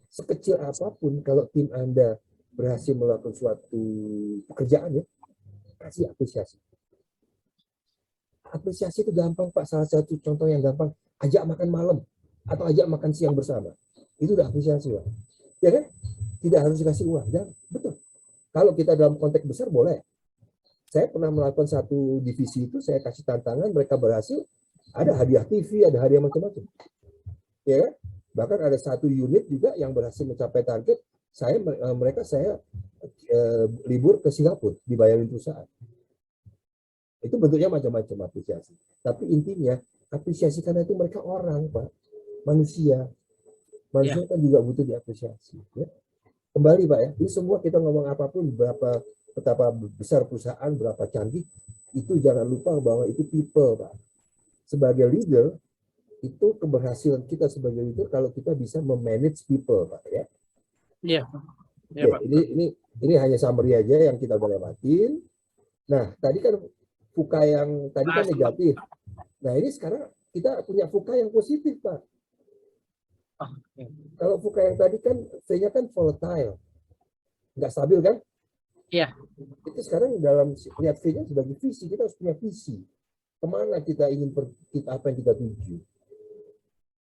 Sekecil apapun kalau tim Anda berhasil melakukan suatu pekerjaan ya, kasih apresiasi. Apresiasi itu gampang, Pak. Salah satu contoh yang gampang, ajak makan malam atau ajak makan siang bersama. Itu udah apresiasi, Pak. Ya kan? Tidak harus dikasih uang. Ya, betul. Kalau kita dalam konteks besar boleh. Saya pernah melakukan satu divisi itu, saya kasih tantangan, mereka berhasil, ada hadiah TV, ada hadiah macam-macam. Ya kan? Bahkan ada satu unit juga yang berhasil mencapai target, saya libur ke Singapura, dibayarin perusahaan. Itu bentuknya macam-macam apresiasi. Tapi intinya, apresiasi karena itu mereka orang, Pak. Manusia. Manusia kan juga butuh diapresiasi. Ya. Kembali Pak ya, ini semua kita ngomong apapun, betapa besar perusahaan, berapa canggih, itu jangan lupa bahwa itu people Pak. Sebagai leader, itu keberhasilan kita sebagai leader kalau kita bisa memanage people Pak ya. Iya. Ya, Oke, Pak. ini hanya summary aja yang kita udah lewatin. Nah, tadi kan FUKA yang tadi kan negatif. Nah, ini sekarang kita punya FUKA yang positif Pak. Kalau FUKA yang tadi kan V-nya kan volatile, nggak stabil kan? Iya. Itu sekarang dalam lihat V-nya sebagai visi, kita harus punya visi. Kemana kita ingin apa yang kita tuju?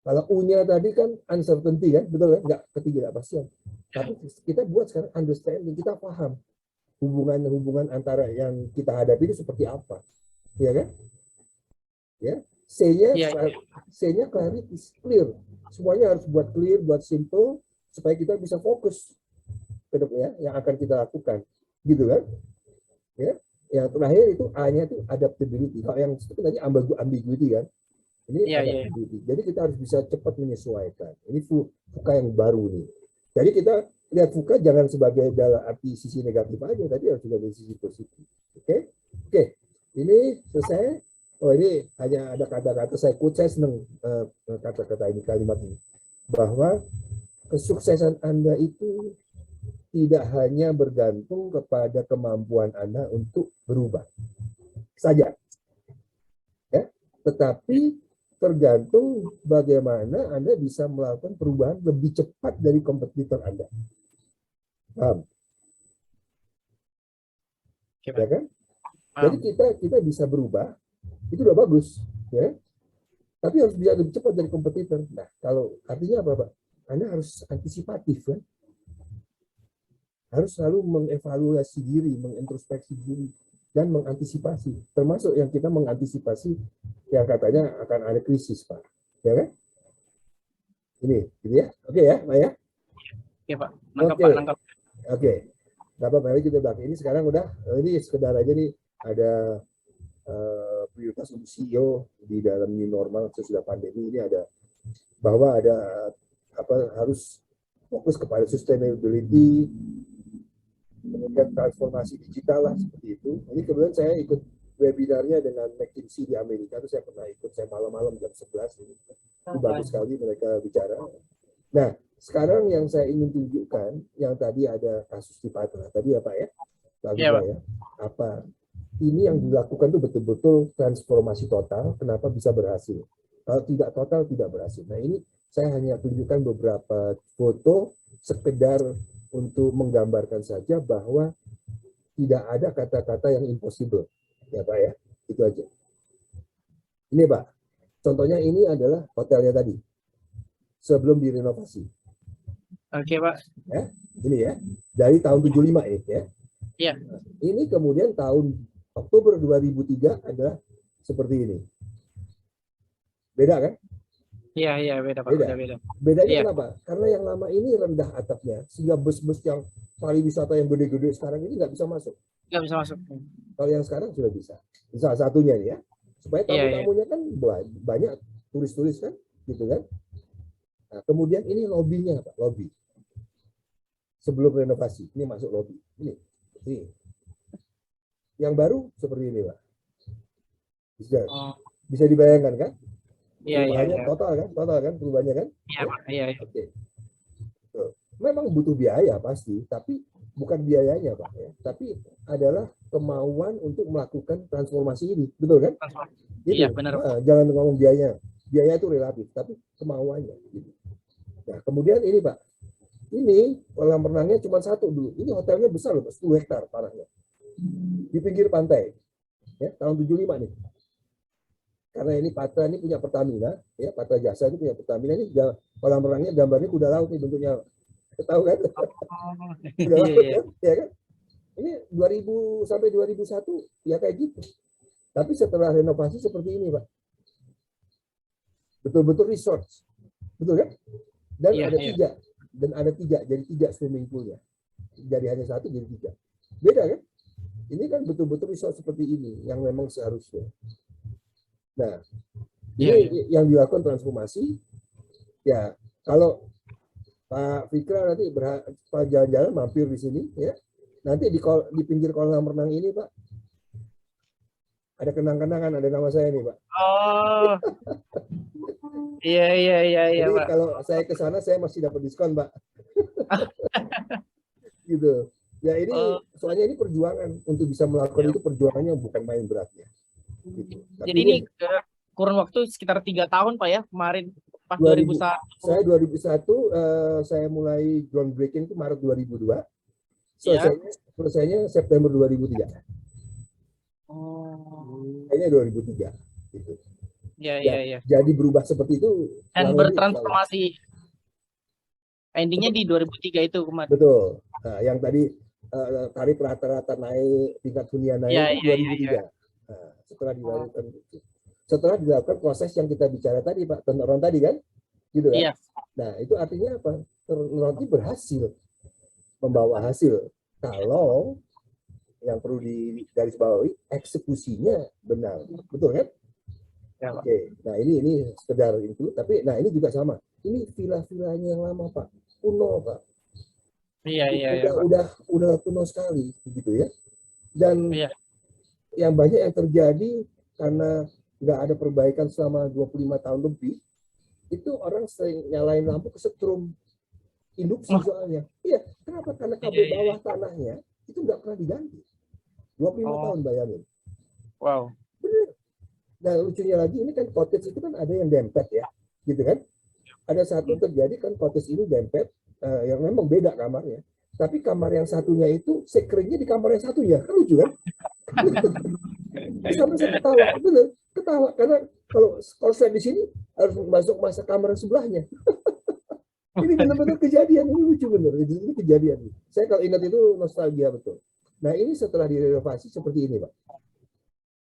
Kalau U-nya tadi kan uncertainty kan, betul kan? Nggak ketidakpastian. Tapi kita buat sekarang understanding, kita paham hubungan antara yang kita hadapi itu seperti apa, ya kan? Ya, C-nya clarity, clear. Semuanya harus buat clear, buat simple, supaya kita bisa fokus ke depan ya, yang akan kita lakukan, gitu kan? Ya, yang terakhir itu A-nya itu adaptability. Kalau yang itu tadi ambiguity kan, ini adaptability. Jadi kita harus bisa cepat menyesuaikan. Ini FUKA yang baru nih. Jadi kita lihat FUKA jangan sebagai dalam arti sisi negatif aja, tapi harus sebagai sisi positif. Oke. Ini selesai. Oh ini hanya ada kata-kata saya senang kata-kata ini, kalimat ini, bahwa kesuksesan Anda itu tidak hanya bergantung kepada kemampuan Anda untuk berubah saja, ya, tetapi tergantung bagaimana Anda bisa melakukan perubahan lebih cepat dari kompetitor Anda. Paham? Ya kan? Jadi kita bisa berubah. Itu udah bagus, ya. Tapi harus bisa lebih cepat dari kompetitor. Nah, kalau artinya apa, Pak? Anda harus antisipatif, kan? Harus selalu mengevaluasi diri, mengintrospeksi diri, dan mengantisipasi. Termasuk yang kita mengantisipasi yang katanya akan ada krisis, Pak. Ya kan? Ini, gitu ya. Oke ya, Pak ya? Oke, Pak. Nangkap, Pak, nangkap. Oke. Nggak apa-apa, kita bahas. Ini sekarang udah, ini sekedar aja nih, ada prioritas untuk CEO di dalam new normal sesudah pandemi ini, ada bahwa ada harus fokus kepada sustainability, kemudian transformasi digital lah seperti itu. Ini kemudian saya ikut webinarnya dengan McKinsey di Amerika, itu saya pernah ikut, saya malam-malam jam 11 ini. Itu bagus sekali mereka bicara. Nah, sekarang yang saya ingin tunjukkan, yang tadi ada kasus di Patra tadi ya Pak ya, ya, apa ini yang dilakukan itu betul-betul transformasi total, kenapa bisa berhasil? Kalau tidak total, tidak berhasil. Nah ini saya hanya tunjukkan beberapa foto, sekedar untuk menggambarkan saja bahwa tidak ada kata-kata yang impossible, ya Pak ya. Itu aja. Ini Pak, contohnya ini adalah hotelnya tadi sebelum direnovasi. Oke, Pak. Ya, ini ya dari tahun 75 ini ya. Iya. Ini kemudian tahun Oktober 2003 adalah seperti ini. Beda kan? Iya, beda, Pak. Beda. Beda. Bedanya Iya. kenapa? Karena yang lama ini rendah atapnya, sehingga bus-bus yang pariwisata yang gede-gede sekarang ini nggak bisa masuk. Nggak bisa masuk. Kalau yang sekarang sudah bisa. Salah satunya nih ya. Supaya Iya. tamu-tamunya kan banyak turis-turis kan, gitu kan. Nah, kemudian ini lobbynya Pak, lobby. Sebelum renovasi, ini masuk lobby. Ini. Yang baru seperti ini Pak. Bisa dibayangkan kan? Iya. Total kan perubahannya kan? Iya, Pak. Iya. Oke. Memang butuh biaya pasti, tapi bukan biayanya Pak ya, tapi adalah kemauan untuk melakukan transformasi ini, betul kan? Gitu. Iya, benar. Nah, jangan ngomong biaya itu relatif, tapi kemauannya. Gitu. Nah, kemudian ini Pak, ini kolam renangnya cuma satu dulu, ini hotelnya besar loh, 10 hektar tanahnya, di pinggir pantai, ya tahun 75 nih. Karena ini Patra ini punya Pertamina, ya Patra Jasa ini punya Pertamina, ini kolam renangnya gambarnya kuda laut nih bentuknya, tahu kan? Kuda laut kan? Ya kan? Ini 2000 sampai 2001 ya kayak gitu. Tapi setelah renovasi seperti ini Pak, betul-betul resort, betul kan? Dan ada tiga, jadi 3 swimming poolnya. Jadi hanya 1 jadi 3. Beda kan? Ini kan betul-betul resort seperti ini yang memang seharusnya. Nah, ini yang dilakukan transformasi. Ya, kalau Pak Fikra nanti Pak jalan-jalan mampir di sini, ya. Nanti di pinggir kolam renang ini, Pak, ada kenang-kenangan, ada nama saya nih, Pak. Oh, iya, Jadi Pak. kalau saya ke sana, saya masih dapat diskon, Pak. Gitu. Ya ini, soalnya ini perjuangan untuk bisa melakukan itu, perjuangannya bukan main beratnya. Gitu. Jadi ini kurun waktu sekitar 3 tahun Pak ya, kemarin pas 2001. Saya 2001 saya mulai groundbreaking itu Maret 2002. Selesainya September 2003. Kayaknya 2003 gitu. Iya. Jadi berubah seperti itu Dan bertransformasi. Endingnya di 2003 itu kemarin. Betul. Nah, yang tadi tarif rata-rata naik, tingkat hunian naik itu 2003. Nah, setelah dilakukan proses yang kita bicara tadi Pak, turnaround tadi kan, gitu kan? Iya. Nah itu artinya apa? Turnaround itu berhasil, membawa hasil. Kalau yang perlu digarisbawahi eksekusinya benar, betul kan? Ya, Pak. Oke. Nah ini sekedar itu, tapi nah ini juga sama. Ini villa-villanya yang lama Pak, kuno Pak. Iya. Udah kuno sekali, begitu ya. Dan yang banyak yang terjadi karena nggak ada perbaikan selama 25 tahun lebih, itu orang sering nyalain lampu kesetrum, induksi soalnya. Iya, kenapa? Karena kabel bawah tanahnya itu nggak pernah diganti. 25 tahun bayangin. Wow. Bener. Nah lucunya lagi, ini kan cottage itu kan ada yang dempet ya, gitu kan? Ada satu terjadi kan cottage ini dempet, yang memang beda kamarnya. Tapi kamar yang satunya itu sekeringnya di kamar yang satunya, kan lucu kan? Sampai saya ketawa, bener, ketawa karena kalau saya di sini harus masuk kamar sebelahnya. Ini benar-benar kejadian, ini lucu bener, ini kejadian. Saya kalau ingat itu nostalgia betul. Nah ini setelah direnovasi seperti ini Pak.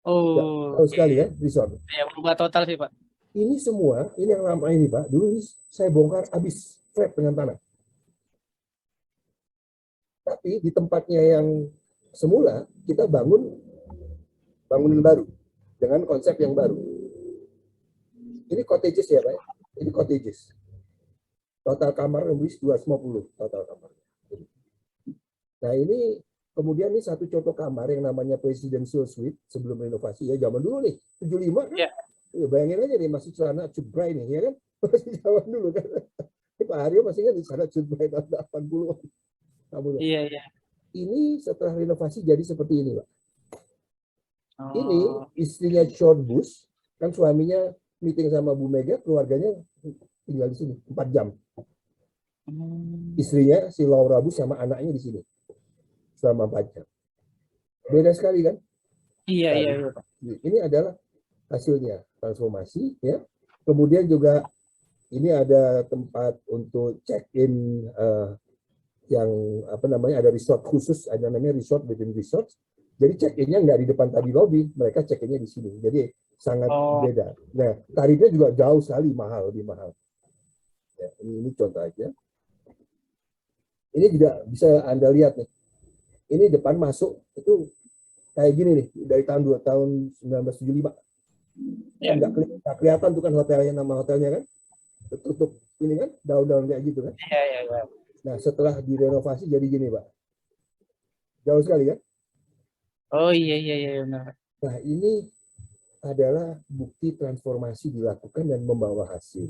Tahu sekali ya resort. Ya berubah total sih Pak. Ini semua, ini yang lama ini Pak, dulu ini saya bongkar habis flat dengan tanah. Tapi di tempatnya yang semula kita bangunan baru dengan konsep yang baru. Ini cottages ya Pak. Ini cottages. Total kamar lebih 250 total kamar. Nah ini kemudian ini satu contoh kamar yang namanya Presidential Suite sebelum renovasi ya zaman dulu nih 75 kan. Ya, bayangin aja nih masih celana cutbray nih ya kan. Masih zaman dulu kan. Pak Haryo masih kan di sana cutbray tahun 80. Iya. Ini setelah renovasi jadi seperti ini Pak. Ini istrinya George Bush, kan suaminya meeting sama Bu Mega, keluarganya tinggal di sini 4 jam. Istrinya si Laura Bush sama anaknya di sini selama 4 jam. Beda sekali kan? Iya. Ini adalah hasilnya transformasi, ya. Kemudian juga ini ada tempat untuk check-in yang apa namanya, ada resort khusus, ada namanya resort within resort. Jadi check-innya nggak di depan tadi lobby, mereka check-innya di sini. Jadi sangat beda. Nah, tarifnya juga jauh sekali mahal, lebih mahal. Ya, ini contoh aja. Ini juga bisa Anda lihat nih. Ini depan masuk itu kayak gini nih, dari tahun 1975. Ya. Nggak kelihatan tuh kan hotelnya, nama hotelnya kan. Tutup ini kan, daun-daun kayak gitu kan. Iya. Nah, setelah direnovasi jadi gini, Pak. Jauh sekali kan? Oh iya benar. Nah, ini adalah bukti transformasi dilakukan dan membawa hasil.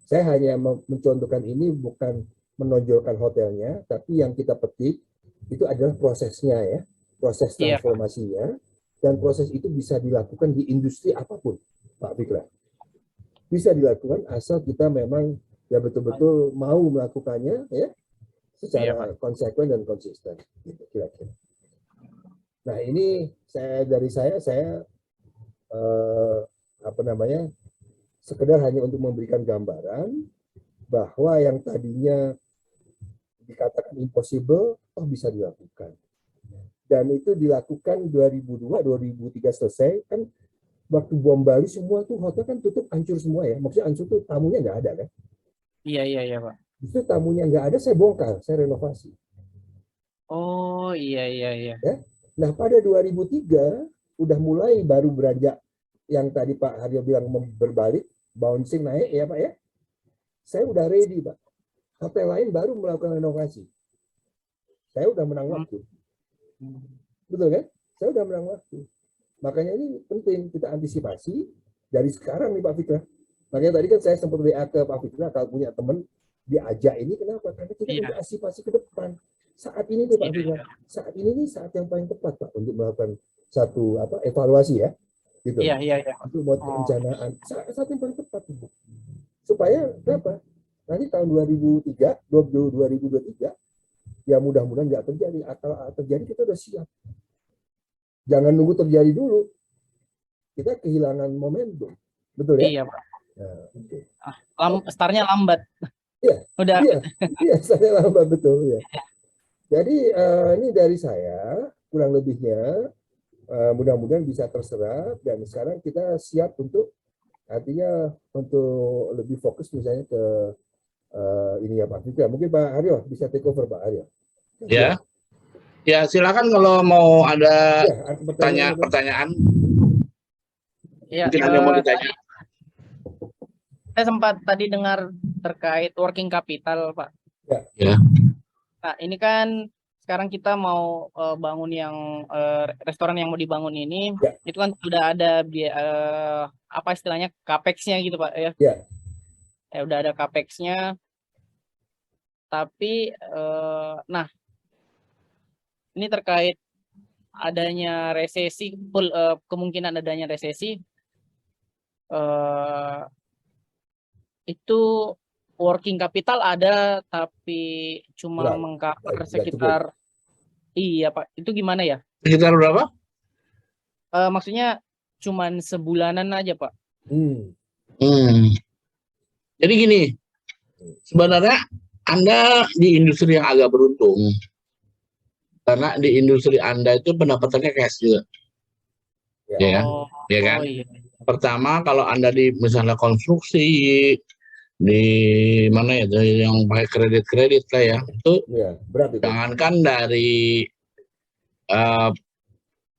Saya hanya mencontohkan ini, bukan menonjolkan hotelnya, tapi yang kita petik itu adalah prosesnya, ya, proses transformasinya, dan proses itu bisa dilakukan di industri apapun, Pak Fikra. Bisa dilakukan asal kita memang ya betul-betul mau melakukannya, ya, secara konsekuen dan konsisten, gitu, kira-kira. Nah, ini dari saya apa namanya, sekedar hanya untuk memberikan gambaran bahwa yang tadinya dikatakan impossible, bisa dilakukan. Dan itu dilakukan 2002-2003 selesai, kan waktu bom Bali semua tuh hotel kan tutup, hancur semua ya. Maksudnya hancur tuh tamunya nggak ada kan? Iya Pak. Itu tamunya nggak ada, saya bongkar, saya renovasi. Oh iya. Ya? Nah, pada 2003 udah mulai baru beranjak yang tadi Pak Haryo bilang berbalik, bouncing naik ya Pak ya. Saya udah ready Pak. Hotel lain baru melakukan renovasi. Saya udah menang waktu. Betul kan? Saya udah menang waktu. Makanya ini penting kita antisipasi dari sekarang nih Pak Fikra. Makanya tadi kan saya sempat WA ke Pak Fikra, kalau punya teman diajak ini, kenapa? Karena kita untuk antisipasi ke depan. Saat ini nih Pak Fikra, saat ini nih saat yang paling tepat Pak untuk melakukan satu evaluasi ya. Gitu. Iya. Untuk buat perencanaan. Saat yang paling tepat Ibu. Supaya kenapa? Nanti tahun 2023 ya mudah-mudahan nggak terjadi. Kalau terjadi kita udah siap. Jangan nunggu terjadi dulu. Kita kehilangan momentum. Betul ya? Iya Pak. Nah, okay. Startnya lambat. Iya. Udah. Iya, startnya lambat betul ya. Jadi ini dari saya kurang lebihnya. Mudah-mudahan bisa terserap, dan sekarang kita siap untuk artinya untuk lebih fokus misalnya ke ini ya Pak Fikra. Mungkin Pak Haryo bisa take over Pak Haryo. Ya silakan kalau mau ada pertanyaan. Ya, mungkin ada yang mau ditanya. Saya sempat tadi dengar terkait working capital Pak. Ya. Nah ini kan sekarang kita mau bangun yang restoran yang mau dibangun ini, itu kan sudah ada apa istilahnya capex-nya gitu Pak ya. Ya udah ada capex-nya. Tapi nah ini terkait adanya resesi, kemungkinan adanya resesi, itu working capital ada tapi cuma mengcover sekitar iya Pak, itu gimana ya? Sekitar berapa? Maksudnya cuman sebulanan aja Pak. Jadi gini, sebenarnya Anda di industri yang agak beruntung, karena di industri Anda itu pendapatannya cash juga. Ya kan? Iya. Pertama kalau Anda di misalnya konstruksi, di mana ya, yang pakai kredit lah ya, itu berat itu. Jangankan dari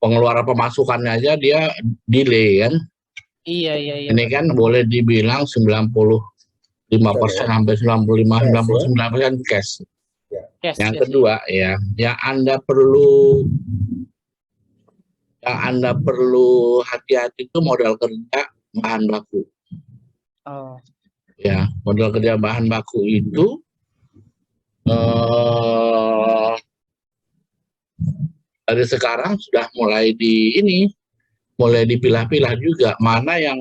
pengeluaran pemasukannya aja dia delay kan. Iya. Ini kan boleh dibilang 95% sampai 99% cash. Yang kedua ya, yang Anda perlu hati-hati itu modal kerja bahan baku. Ya, modal kerja bahan baku itu dari sekarang sudah mulai dipilah-pilah juga mana yang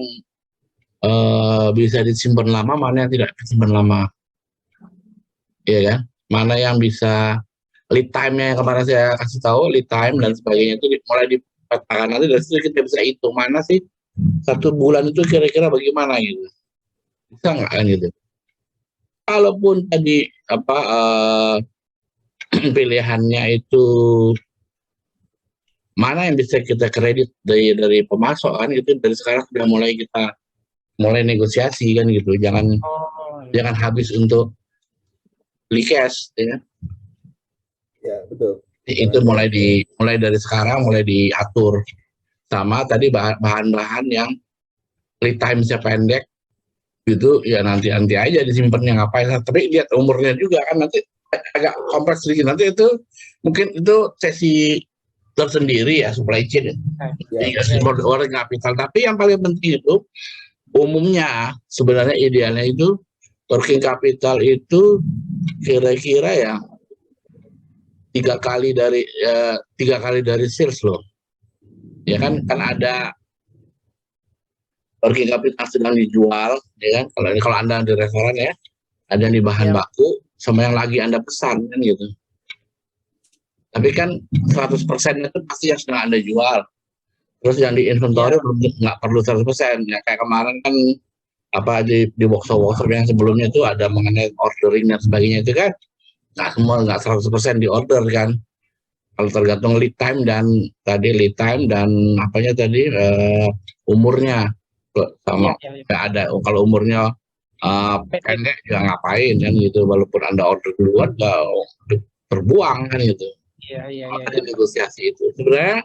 bisa disimpan lama, mana yang tidak disimpan lama, ya kan? Mana yang bisa lead time-nya yang kemarin saya kasih tahu, lead time dan sebagainya itu mulai petakan nanti dari situ kita bisa hitung mana sih 1 bulan itu kira-kira bagaimana gitu. Bisa nggak kan gitu. Kalaupun tadi apa pilihannya itu mana yang bisa kita kredit dari pemasok kan itu dari sekarang sudah mulai negosiasi kan gitu. Jangan habis untuk beli cash ya. Ya, betul. Itu mulai dari sekarang mulai diatur. Sama tadi bahan-bahan yang lead time-nya pendek gitu ya nanti aja disimpannya ngapain, tapi lihat umurnya juga kan nanti agak kompleks sedikit, nanti itu mungkin itu sesi tersendiri ya supply chain working capital. Tapi yang paling penting itu umumnya sebenarnya idealnya itu working capital itu kira-kira ya 3 kali dari sales loh ya kan ada working capital sedang dijual ya kan, kalau Anda di restoran ya ada yang di bahan baku sama yang lagi Anda pesan kan gitu. Tapi kan 100% itu pasti yang sedang Anda jual. Terus yang di inventory nggak perlu 100%. Ya kayak kemarin kan apa di workshop yang sebelumnya itu ada mengenai ordering dan sebagainya itu kan nggak 100% di order kan. Kalau tergantung lead time dan apanya tadi umurnya sama ada kalau umurnya pendek ya ngapain kan gitu, walaupun Anda order duluan terbuang kan gitu. Iya. Negosiasi itu sebenarnya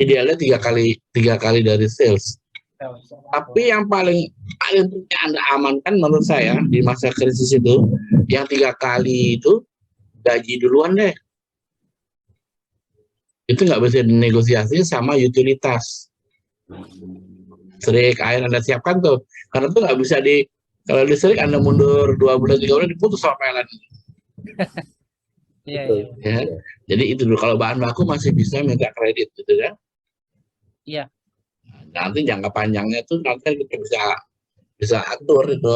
idealnya 3 kali dari sales. Tapi yang paling Anda amankan menurut saya di masa krisis itu yang 3 kali itu gaji duluan deh. Itu nggak bisa dinegosiasi sama utilitas. Listrik, air Anda siapkan tuh, karena tuh nggak bisa kalau listrik Anda mundur 2 bulan 3 bulan diputus sama PLN. Iya. Ya. Jadi itu dulu, kalau bahan baku masih bisa minta kredit gitu kan. Iya. Nanti jangka panjangnya tuh nanti kita bisa atur itu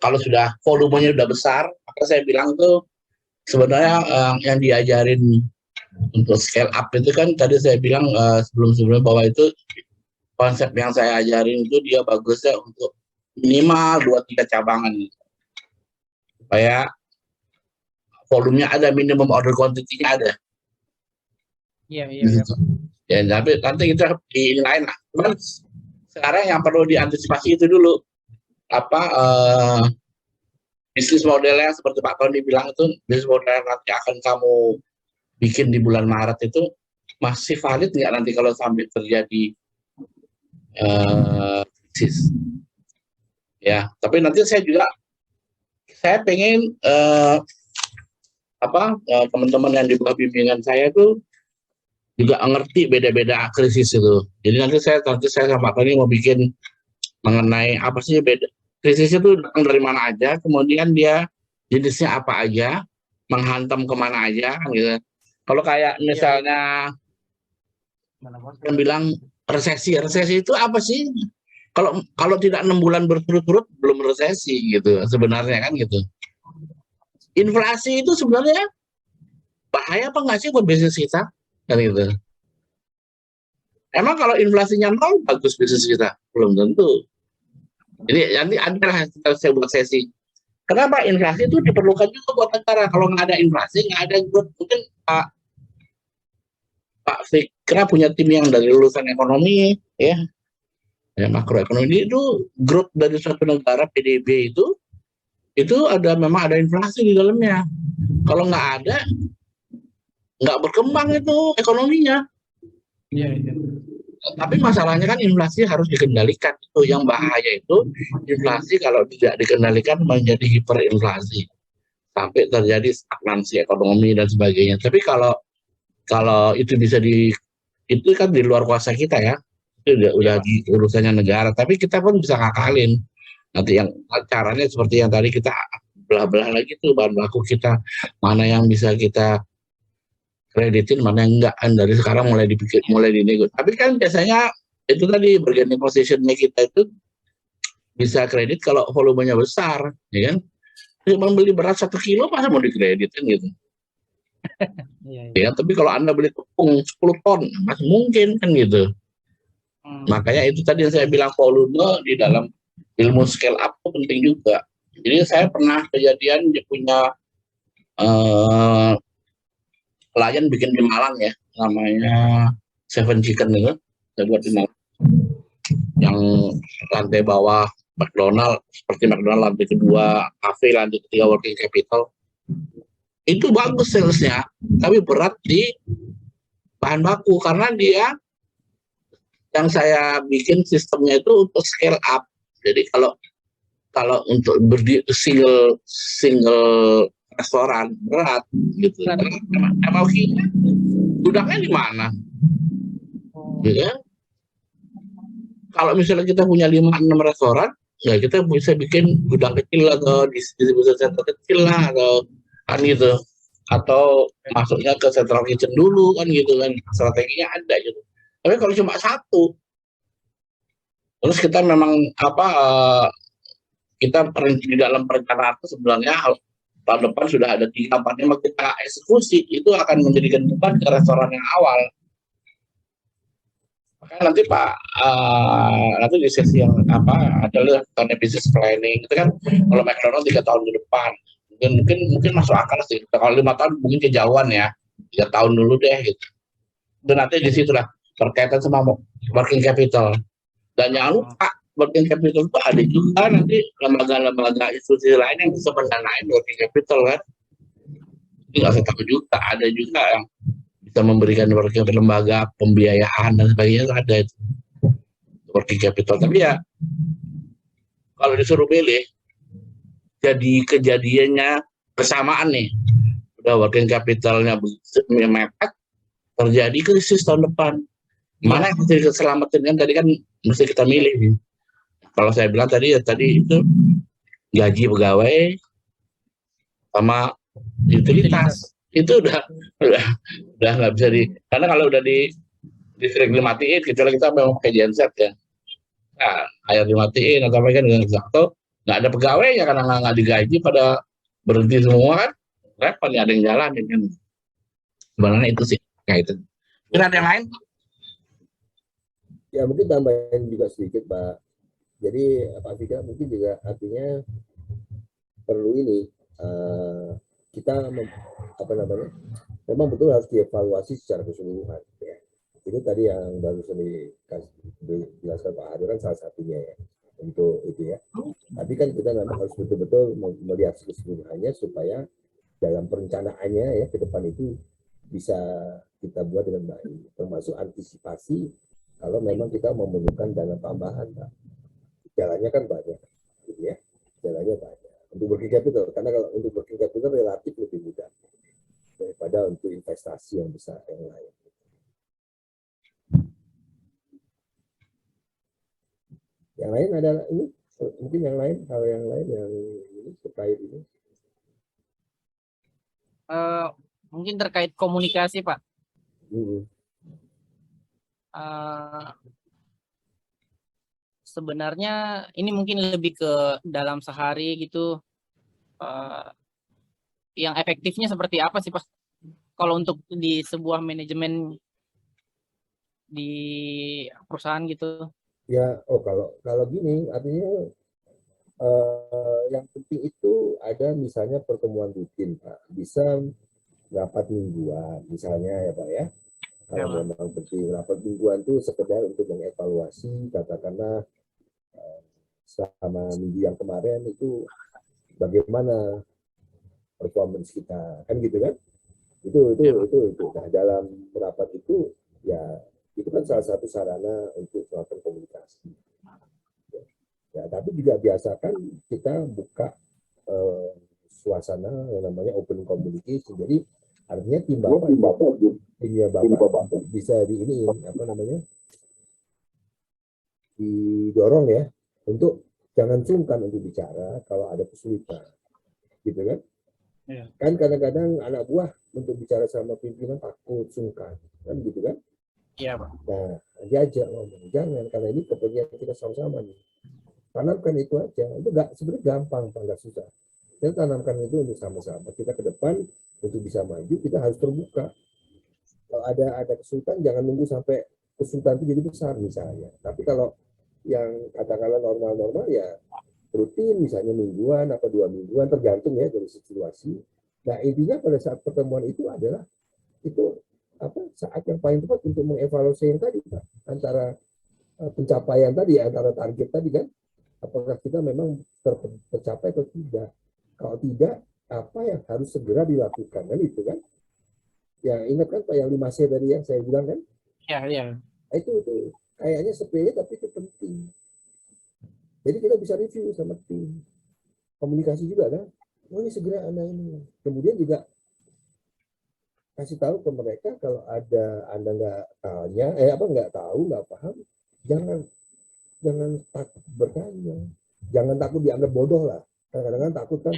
kalau sudah volumenya udah besar, maka saya bilang tuh sebenarnya yang diajarin untuk scale up itu kan tadi saya bilang sebelum-sebelumnya bahwa itu konsep yang saya ajarin itu dia bagusnya untuk minimal 2-3 cabangan gitu. Supaya volumenya ada, minimum order quantity-nya ada. Iya. Gitu. Ya, tapi nanti kita di lain lah. Cuman sekarang yang perlu diantisipasi itu dulu bisnis modelnya seperti Pak Tony bilang itu bisnis model yang nanti akan kamu bikin di bulan Maret itu masih valid nggak nanti kalau sampai terjadi krisis. Ya, tapi nanti saya pengen teman-teman yang di bawah bimbingan saya itu juga ngerti beda-beda krisis itu. Jadi nanti saya sama Pak Tony mau bikin mengenai apa sih beda krisis itu datang dari mana aja, kemudian dia jenisnya apa aja, menghantam kemana aja kan gitu. Kalau kayak misalnya yang bilang resesi itu apa sih? Kalau tidak 6 bulan berturut-turut belum resesi gitu sebenarnya kan gitu. Inflasi itu sebenarnya bahaya apa nggak sih buat bisnis kita kan gitu. Emang kalau inflasinya 0 bagus bisnis kita? Belum tentu. Jadi nanti adalah saya buat sesi. Kenapa inflasi itu diperlukan juga buat negara? Kalau nggak ada inflasi, nggak ada growth. Mungkin Pak Fikra punya tim yang dari lulusan ekonomi, ya makroekonomi itu growth dari suatu negara PDB itu memang ada inflasi di dalamnya. Kalau nggak ada, nggak berkembang itu ekonominya. Iya. Tapi masalahnya kan inflasi harus dikendalikan. Itu yang bahaya itu inflasi kalau tidak dikendalikan menjadi hiperinflasi sampai terjadi stagnansi ekonomi dan sebagainya. Tapi kalau itu bisa itu kan di luar kuasa kita ya. Itu udah di urusannya negara. Tapi kita pun bisa ngakalin. Nanti yang caranya seperti yang tadi kita belah-belah lagi tuh bahan baku kita mana yang bisa kita kreditin mana yang enggak kan dari sekarang mulai dinego. Tapi kan biasanya itu tadi bargaining positionnya kita itu bisa kredit kalau volumenya besar, ya kan? Cuma beli beras 1 kilo masa mau dikreditin gitu. Iya, iya. Ya, tapi kalau Anda beli tepung 10 ton, masih mungkin kan gitu. Makanya itu tadi yang saya bilang volume di dalam ilmu scale up itu penting juga. Jadi saya pernah kejadian dia punya klien bikin di Malang ya, namanya Seven Chicken itu, saya buat di Malang. Yang lantai bawah McDonald, seperti McDonald, lantai kedua cafe, lantai ketiga working capital. Itu bagus salesnya, tapi berat di bahan baku karena dia yang saya bikin sistemnya itu untuk scale up. Jadi kalau kalau untuk berdiri single restoran berat gitu. MOQ-nya gudangnya di mana? Ya. Kalau misalnya kita punya 5-6 restoran, ya kita bisa bikin gudang kecil atau distribusi center kecil lah atau kan gitu. Atau masuknya ke central kitchen dulu kan gitu kan, strateginya ada gitu. Tapi kalau cuma satu, terus kita memang kita di dalam perencanaan itu sebenarnya tahun depan sudah ada 3-4 kita eksekusi, itu akan menjadikan beban ke restoran yang awal. Makanya nanti Pak, nanti di sesi yang adalah tentang business planning itu kan kalau McDonald 3 tahun ke depan mungkin masuk akal sih. Kalau 5 tahun mungkin kejauhan ya, 3 tahun dulu deh gitu. Dan nanti di situ lah berkaitan sama working capital. Dan jangan lupa working capital itu ada juga nanti lembaga-lembaga institusi lain yang bisa mendanain working capital kan. Ini nggak usah takut juga, ada juga yang bisa memberikan working capital, lembaga pembiayaan dan sebagainya ada itu working capital. Tapi ya kalau disuruh pilih, jadi kejadiannya bersamaan nih, udah working capitalnya mepet, terjadi krisis tahun depan. Mana yang bisa diselamatin kan tadi kan mesti kita milih. Kalau saya bilang tadi itu gaji pegawai sama utilitas itu udah nggak bisa karena kalau udah sering dimatiin kecuali kita memang pakai genset ya. Nah, air dimatiin atau apa kan dengan Zakto nggak ada pegawainya karena nggak digaji pada berhenti semua kan repot ya, ada yang jalan kan. Sebenarnya itu sih kayak itu. Mungkin ada yang lain? Ya mungkin tambahin juga sedikit Pak. Jadi Pak Fika mungkin juga artinya perlu ini kita memang betul harus dievaluasi secara keseluruhan. Ya. Itu tadi yang baru dijelaskan Pak Hadi kan salah satunya ya untuk itu ya. Tapi kan kita memang harus betul-betul melihat keseluruhannya supaya dalam perencanaannya ya ke depan itu bisa kita buat dengan baik, termasuk antisipasi kalau memang kita memerlukan dana tambahan, Pak. Jalannya kan banyak, gitu ya. Jalannya banyak. Untuk working capital, karena kalau untuk working capital relatif lebih mudah daripada untuk investasi yang besar yang lain. Yang lain adalah ini, mungkin yang lain, hal yang lain yang ini terkait ini. Mungkin terkait komunikasi, Pak. Sebenarnya ini mungkin lebih ke dalam sehari gitu, yang efektifnya seperti apa sih Pak? Kalau untuk di sebuah manajemen di perusahaan gitu? Ya, kalau gini artinya yang penting itu ada misalnya pertemuan rutin Pak, bisa rapat mingguan misalnya ya Pak ya. Kalau memang penting rapat mingguan itu sekedar untuk mengevaluasi katakanlah selama minggu yang kemarin itu bagaimana performance kita kan gitu kan itu. Nah dalam rapat itu ya itu kan salah satu sarana untuk melakukan komunikasi ya, tapi juga biasakan kita buka suasana yang namanya open communication. Jadi artinya timnya bapak bisa didorong ya untuk jangan sungkan untuk bicara kalau ada kesulitan, gitu kan? Ya. Kan kadang-kadang anak buah untuk bicara sama pimpinan takut, sungkan, kan gitu kan? Iya Pak. Nah, diajak ngomong, jangan karena ini kepentingan kita sama-sama nih. Tanamkan itu aja, itu sebenarnya gampang, Pak, nggak susah. kita tanamkan itu untuk sama-sama. Kita ke depan untuk bisa maju, kita harus terbuka. Kalau ada kesulitan, jangan nunggu sampai kesulitan itu jadi besar misalnya. Tapi kalau yang katakanlah normal-normal ya rutin, misalnya mingguan atau 2 mingguan, tergantung ya dari situasi. Nah intinya pada saat pertemuan itu adalah itu saat yang paling tepat untuk mengevaluasi yang tadi, Pak, antara pencapaian tadi, antara target tadi kan, apakah kita memang tercapai atau tidak. Kalau tidak, apa yang harus segera dilakukan kan itu kan. Yang ingat kan Pak yang 5C tadi yang saya bilang kan? Iya. Itu kayaknya sepele tapi itu penting. Jadi kita bisa review sama tim. Komunikasi juga kan. Oh ini segera Anda ini. Kemudian juga kasih tahu ke mereka kalau ada Anda nggak tahu, nggak paham, jangan takut bertanya. Jangan takut dianggap bodoh lah. Kadang-kadang takut kan.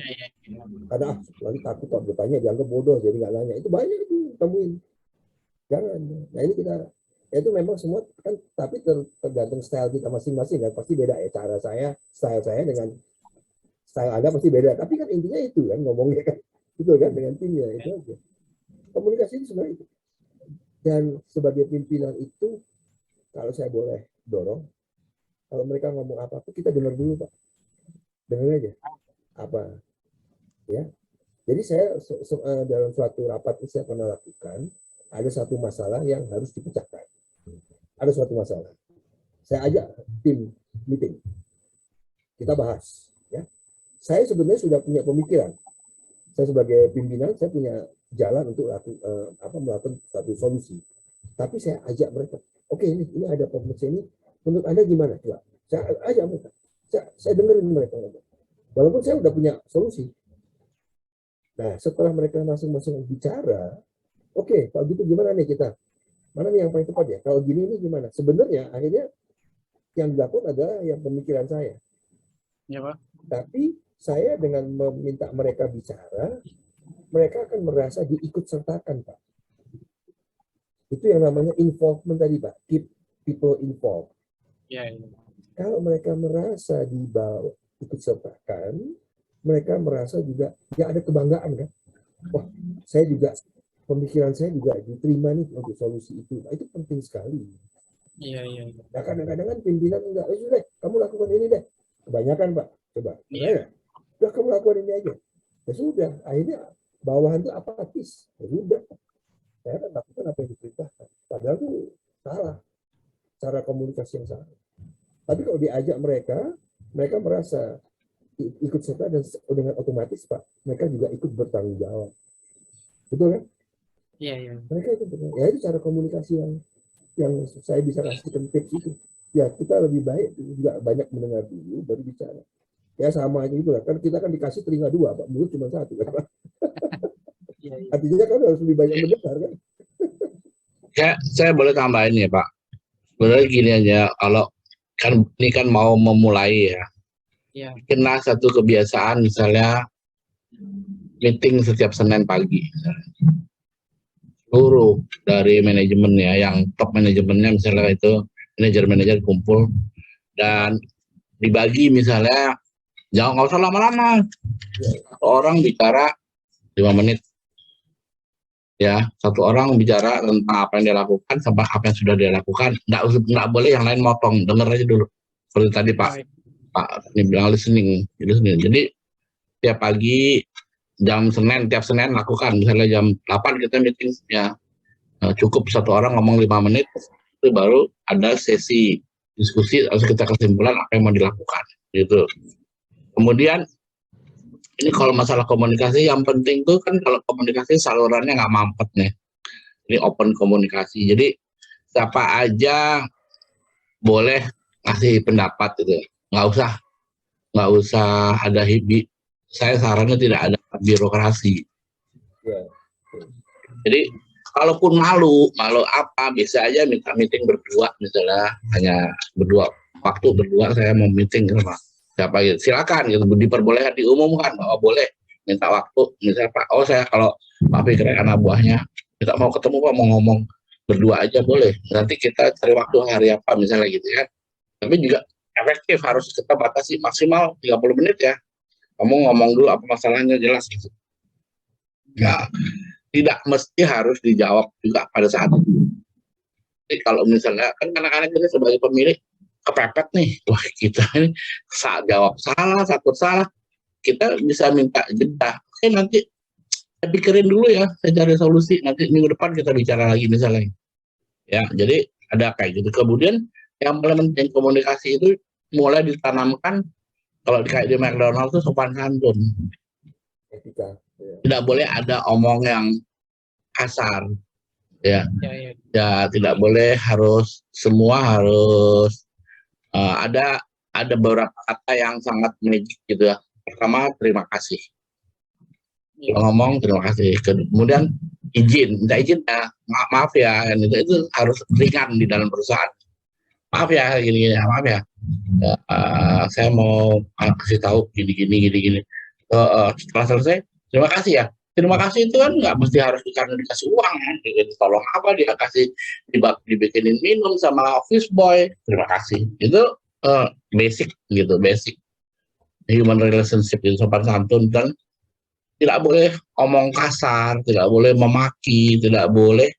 Kadang lagi takut kalau bertanya dianggap bodoh jadi nggak nanya. Itu banyak itu temuin. Jangan. Nah ini itu memang semua kan, tapi tergantung style kita masing-masing kan, pasti beda ya cara style saya dengan style Anda pasti beda. Tapi kan intinya itu kan ngomongnya kan, itu kan dengan timnya itu aja. Komunikasi itu sebenarnya itu. Dan sebagai pimpinan itu, kalau saya boleh dorong, kalau mereka ngomong apa-apa, kita dengar dulu Pak. Dengar aja. Apa? Ya. Jadi saya dalam suatu rapat itu saya pernah lakukan, ada satu masalah yang harus dipecahkan. Ada suatu masalah. Saya ajak tim meeting. Kita bahas. Ya. Saya sebenarnya sudah punya pemikiran. Saya sebagai pimpinan, saya punya jalan untuk melakukan satu solusi. Tapi saya ajak mereka, oke ini ada problem ini, menurut Anda gimana? Coba. Saya ajak mereka, saya dengerin mereka. Walaupun saya udah punya solusi. Nah setelah mereka masing-masing bicara, oke, kalau gitu gimana nih kita? Mana nih yang paling tepat ya? Kalau gini ini gimana? Sebenarnya akhirnya yang dilakukan adalah yang pemikiran saya. Ya Pak. Tapi saya dengan meminta mereka bicara, mereka akan merasa diikut sertakan, Pak. Itu yang namanya involvement tadi, Pak. Keep people involved. Ya. Kalau mereka merasa dibawa ikut sertakan, mereka merasa juga ya ada kebanggaan kan. Wah, saya juga pemikiran saya juga diterima nih untuk solusi itu. Nah, itu penting sekali. Iya. Nah, kadang-kadang kan pimpinan enggak, sudah, kamu lakukan ini deh. Kebanyakan, Pak. Coba. Iya. Udah kamu lakukan ini aja. Ya sudah, akhirnya bawahan itu apatis. Ya sudah. Saya kan lakukan apa yang diperintahkan. Padahal itu salah. Cara komunikasi yang salah. Tapi kalau diajak mereka merasa ikut serta dan dengan otomatis Pak, mereka juga ikut bertanggung jawab. Betul kan? Iya. Mereka itu betul. Ya itu cara komunikasi yang saya bisa kasih tips itu. Ya kita lebih baik juga banyak mendengar dulu baru bicara. Ya sama aja gitu lah. Kan kita kan dikasih telinga 2, Pak. Mulut cuma 1 kan, Pak. Iya. Artinya kan harus lebih banyak mendengar kan. Ya, saya boleh tambahin ya Pak. Sebenarnya gini aja, kalau kan ini kan mau memulai ya. Iya. Bikinlah satu kebiasaan misalnya meeting setiap Senin pagi. Seluruh dari manajemennya, yang top manajemennya misalnya itu manajer kumpul dan dibagi misalnya jangan nggak usah lama-lama. Orang bicara 5 menit. Ya, satu orang bicara tentang apa yang dia lakukan sampai apa yang sudah dia lakukan. Nggak boleh yang lain motong, denger aja dulu. Seperti tadi Pak ini bilang listening. Jadi tiap pagi tiap Senin lakukan. Misalnya jam 8 kita meeting ya, cukup satu orang ngomong 5 menit, itu baru ada sesi diskusi, harus kita kesimpulan apa yang mau dilakukan. Gitu. Kemudian ini kalau masalah komunikasi yang penting tuh kan kalau komunikasi salurannya nggak mampet nih. Ini open komunikasi. Jadi siapa aja boleh ngasih pendapat gitu. Nggak usah ada hibi. Saya sarannya tidak ada birokrasi. Jadi kalaupun malu apa bisa aja minta meeting berdua misalnya, hanya berdua, waktu berdua saya mau meeting sama siapa gitu, silakan gitu, diperbolehkan, diumumkan bahwa boleh minta waktu misalnya Pak, saya kalau Pak Fikri anak buahnya kita mau ketemu Pak, mau ngomong berdua aja boleh, nanti kita cari waktu hari apa misalnya gitu ya. Tapi juga efektif, harus kita batasi maksimal 30 menit ya, Kamu ngomong dulu apa masalahnya, jelas gitu. Ya, tidak mesti harus dijawab juga pada saat itu. Jadi kalau misalnya kan kadang-kadang kita sebagai pemilik kepepet nih, wah kita ini saat jawab salah, takut salah, kita bisa minta jeda. Oke, nanti saya pikirin dulu ya, saya cari solusi, nanti minggu depan kita bicara lagi misalnya. Ya, jadi ada kayak gitu. Kemudian yang paling penting komunikasi itu mulai ditanamkan kalau kayak di McDonald itu sopan santun. Etika. Tidak boleh ada omong yang kasar. Ya, ya tidak boleh semua harus ada beberapa kata yang sangat menijik gitu ya. Pertama, terima kasih. Kalau ngomong terima kasih. Kemudian minta izin ya, maaf ya, itu harus ringan di dalam perusahaan. Maaf ya, gini-gini, maaf ya. Saya mau kasih tahu gini. Setelah selesai, terima kasih ya. Terima kasih itu kan nggak mesti harus dikasih uang kan. Tolong apa dia kasih dibikinin minum sama office boy. Terima kasih. Itu basic gitu, basic human relationship itu, sopan santun. Dan tidak boleh omong kasar, tidak boleh memaki, tidak boleh.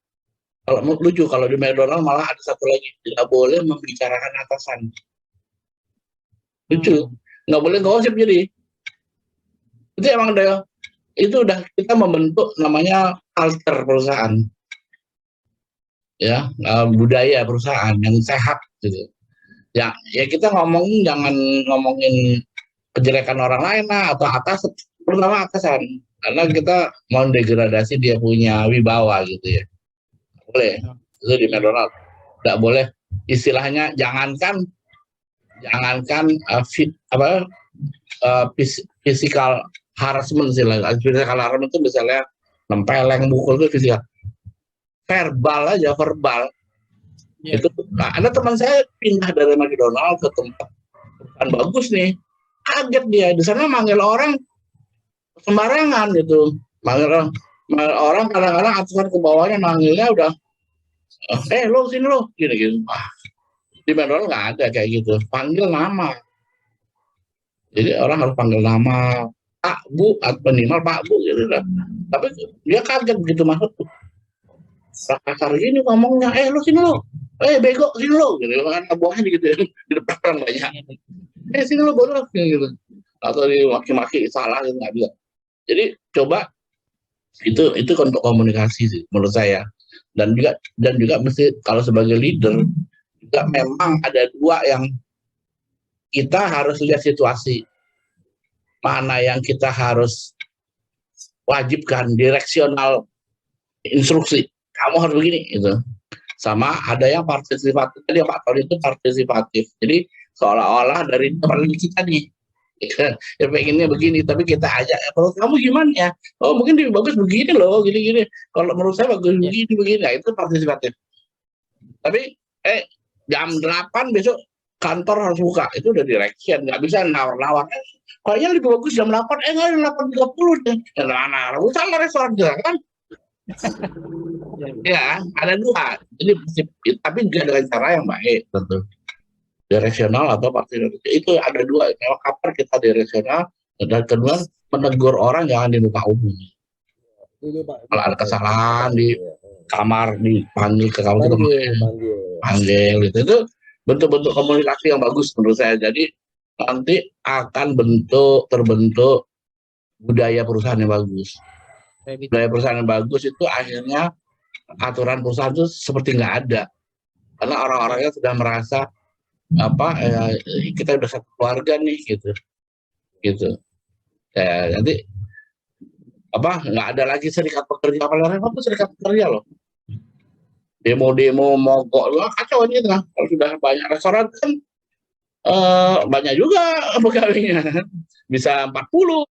Kalau lucu kalau di McDonald malah ada satu lagi, tidak boleh membicarakan atasan. Lucu, nggak boleh gosip jadi. Itu emang udah kita membentuk namanya culture perusahaan, ya budaya perusahaan yang sehat gitu. Ya kita jangan ngomongin kejelekan orang lain lah atau pertama atasan, karena kita mau degradasi dia punya wibawa gitu ya. Boleh itu di McDonald, tidak boleh istilahnya jangankan physical harassment sih lah. Physical harassment itu misalnya nempeleng, mukul itu fisikal. Verbal aja, verbal. Yeah. Itu ada teman saya pindah dari McDonald ke tempat bukan bagus nih. Kaget dia, di sana manggil orang sembarangan gitu. Manggil orang kadang-kadang atasan ke bawahnya manggilnya udah lo sini lo gini. Di McDonald nggak ada kayak gitu. Panggil nama. Jadi orang harus panggil nama. Pak, Bu, atau minimal Pak, Bu gitu lah. Tapi dia kaget begitu masuk. Kasar gini ngomongnya, lo sini lo. Bego sini lo gitu. Kan buahnya gitu di depan orang banyak. Sini lo bodoh gitu. Atau dimaki-maki salah gitu nggak bisa. Jadi coba itu untuk komunikasi sih menurut saya. Dan juga mesti kalau sebagai leader juga memang ada dua yang kita harus lihat situasi. Mana yang kita harus wajibkan direksional instruksi, kamu harus begini itu. Sama ada yang partisipatif, tadi Pak Tony itu partisipatif. Jadi seolah-olah dari depan kita nih, ya pengennya begini, tapi kita ajak, kalau kamu gimana ya? Oh mungkin lebih bagus begini loh, gini. Kalau menurut saya bagus begini. Nah, itu partisipatif. Tapi jam 8 besok kantor harus buka, itu udah direction, nggak bisa nawar-nawar. Kayaknya lebih bagus jam 8, nggak 8.30 deh. Nah, sama restoran kan? Ya, ada dua. Jadi, tapi juga dengan cara yang baik tentu. Direksional atau partisipatif. Itu ada dua. Kapan kita direksional, dan kedua menegur orang jangan di muka umum. Kalau ada kesalahan di kamar dipanggil ke kamar kita panggil itu bentuk-bentuk komunikasi yang bagus menurut saya. Jadi nanti akan terbentuk budaya perusahaan yang bagus. Budaya perusahaan yang bagus itu akhirnya aturan perusahaan itu seperti nggak ada, karena orang-orangnya sudah merasa kita udah satu keluarga nih gitu. Ya, nanti nggak ada lagi serikat pekerja, apalagi serikat pekerja loh. Demo mogok, kacau ini kan. Kalau sudah banyak restoran kan banyak juga pegawainya, bisa 40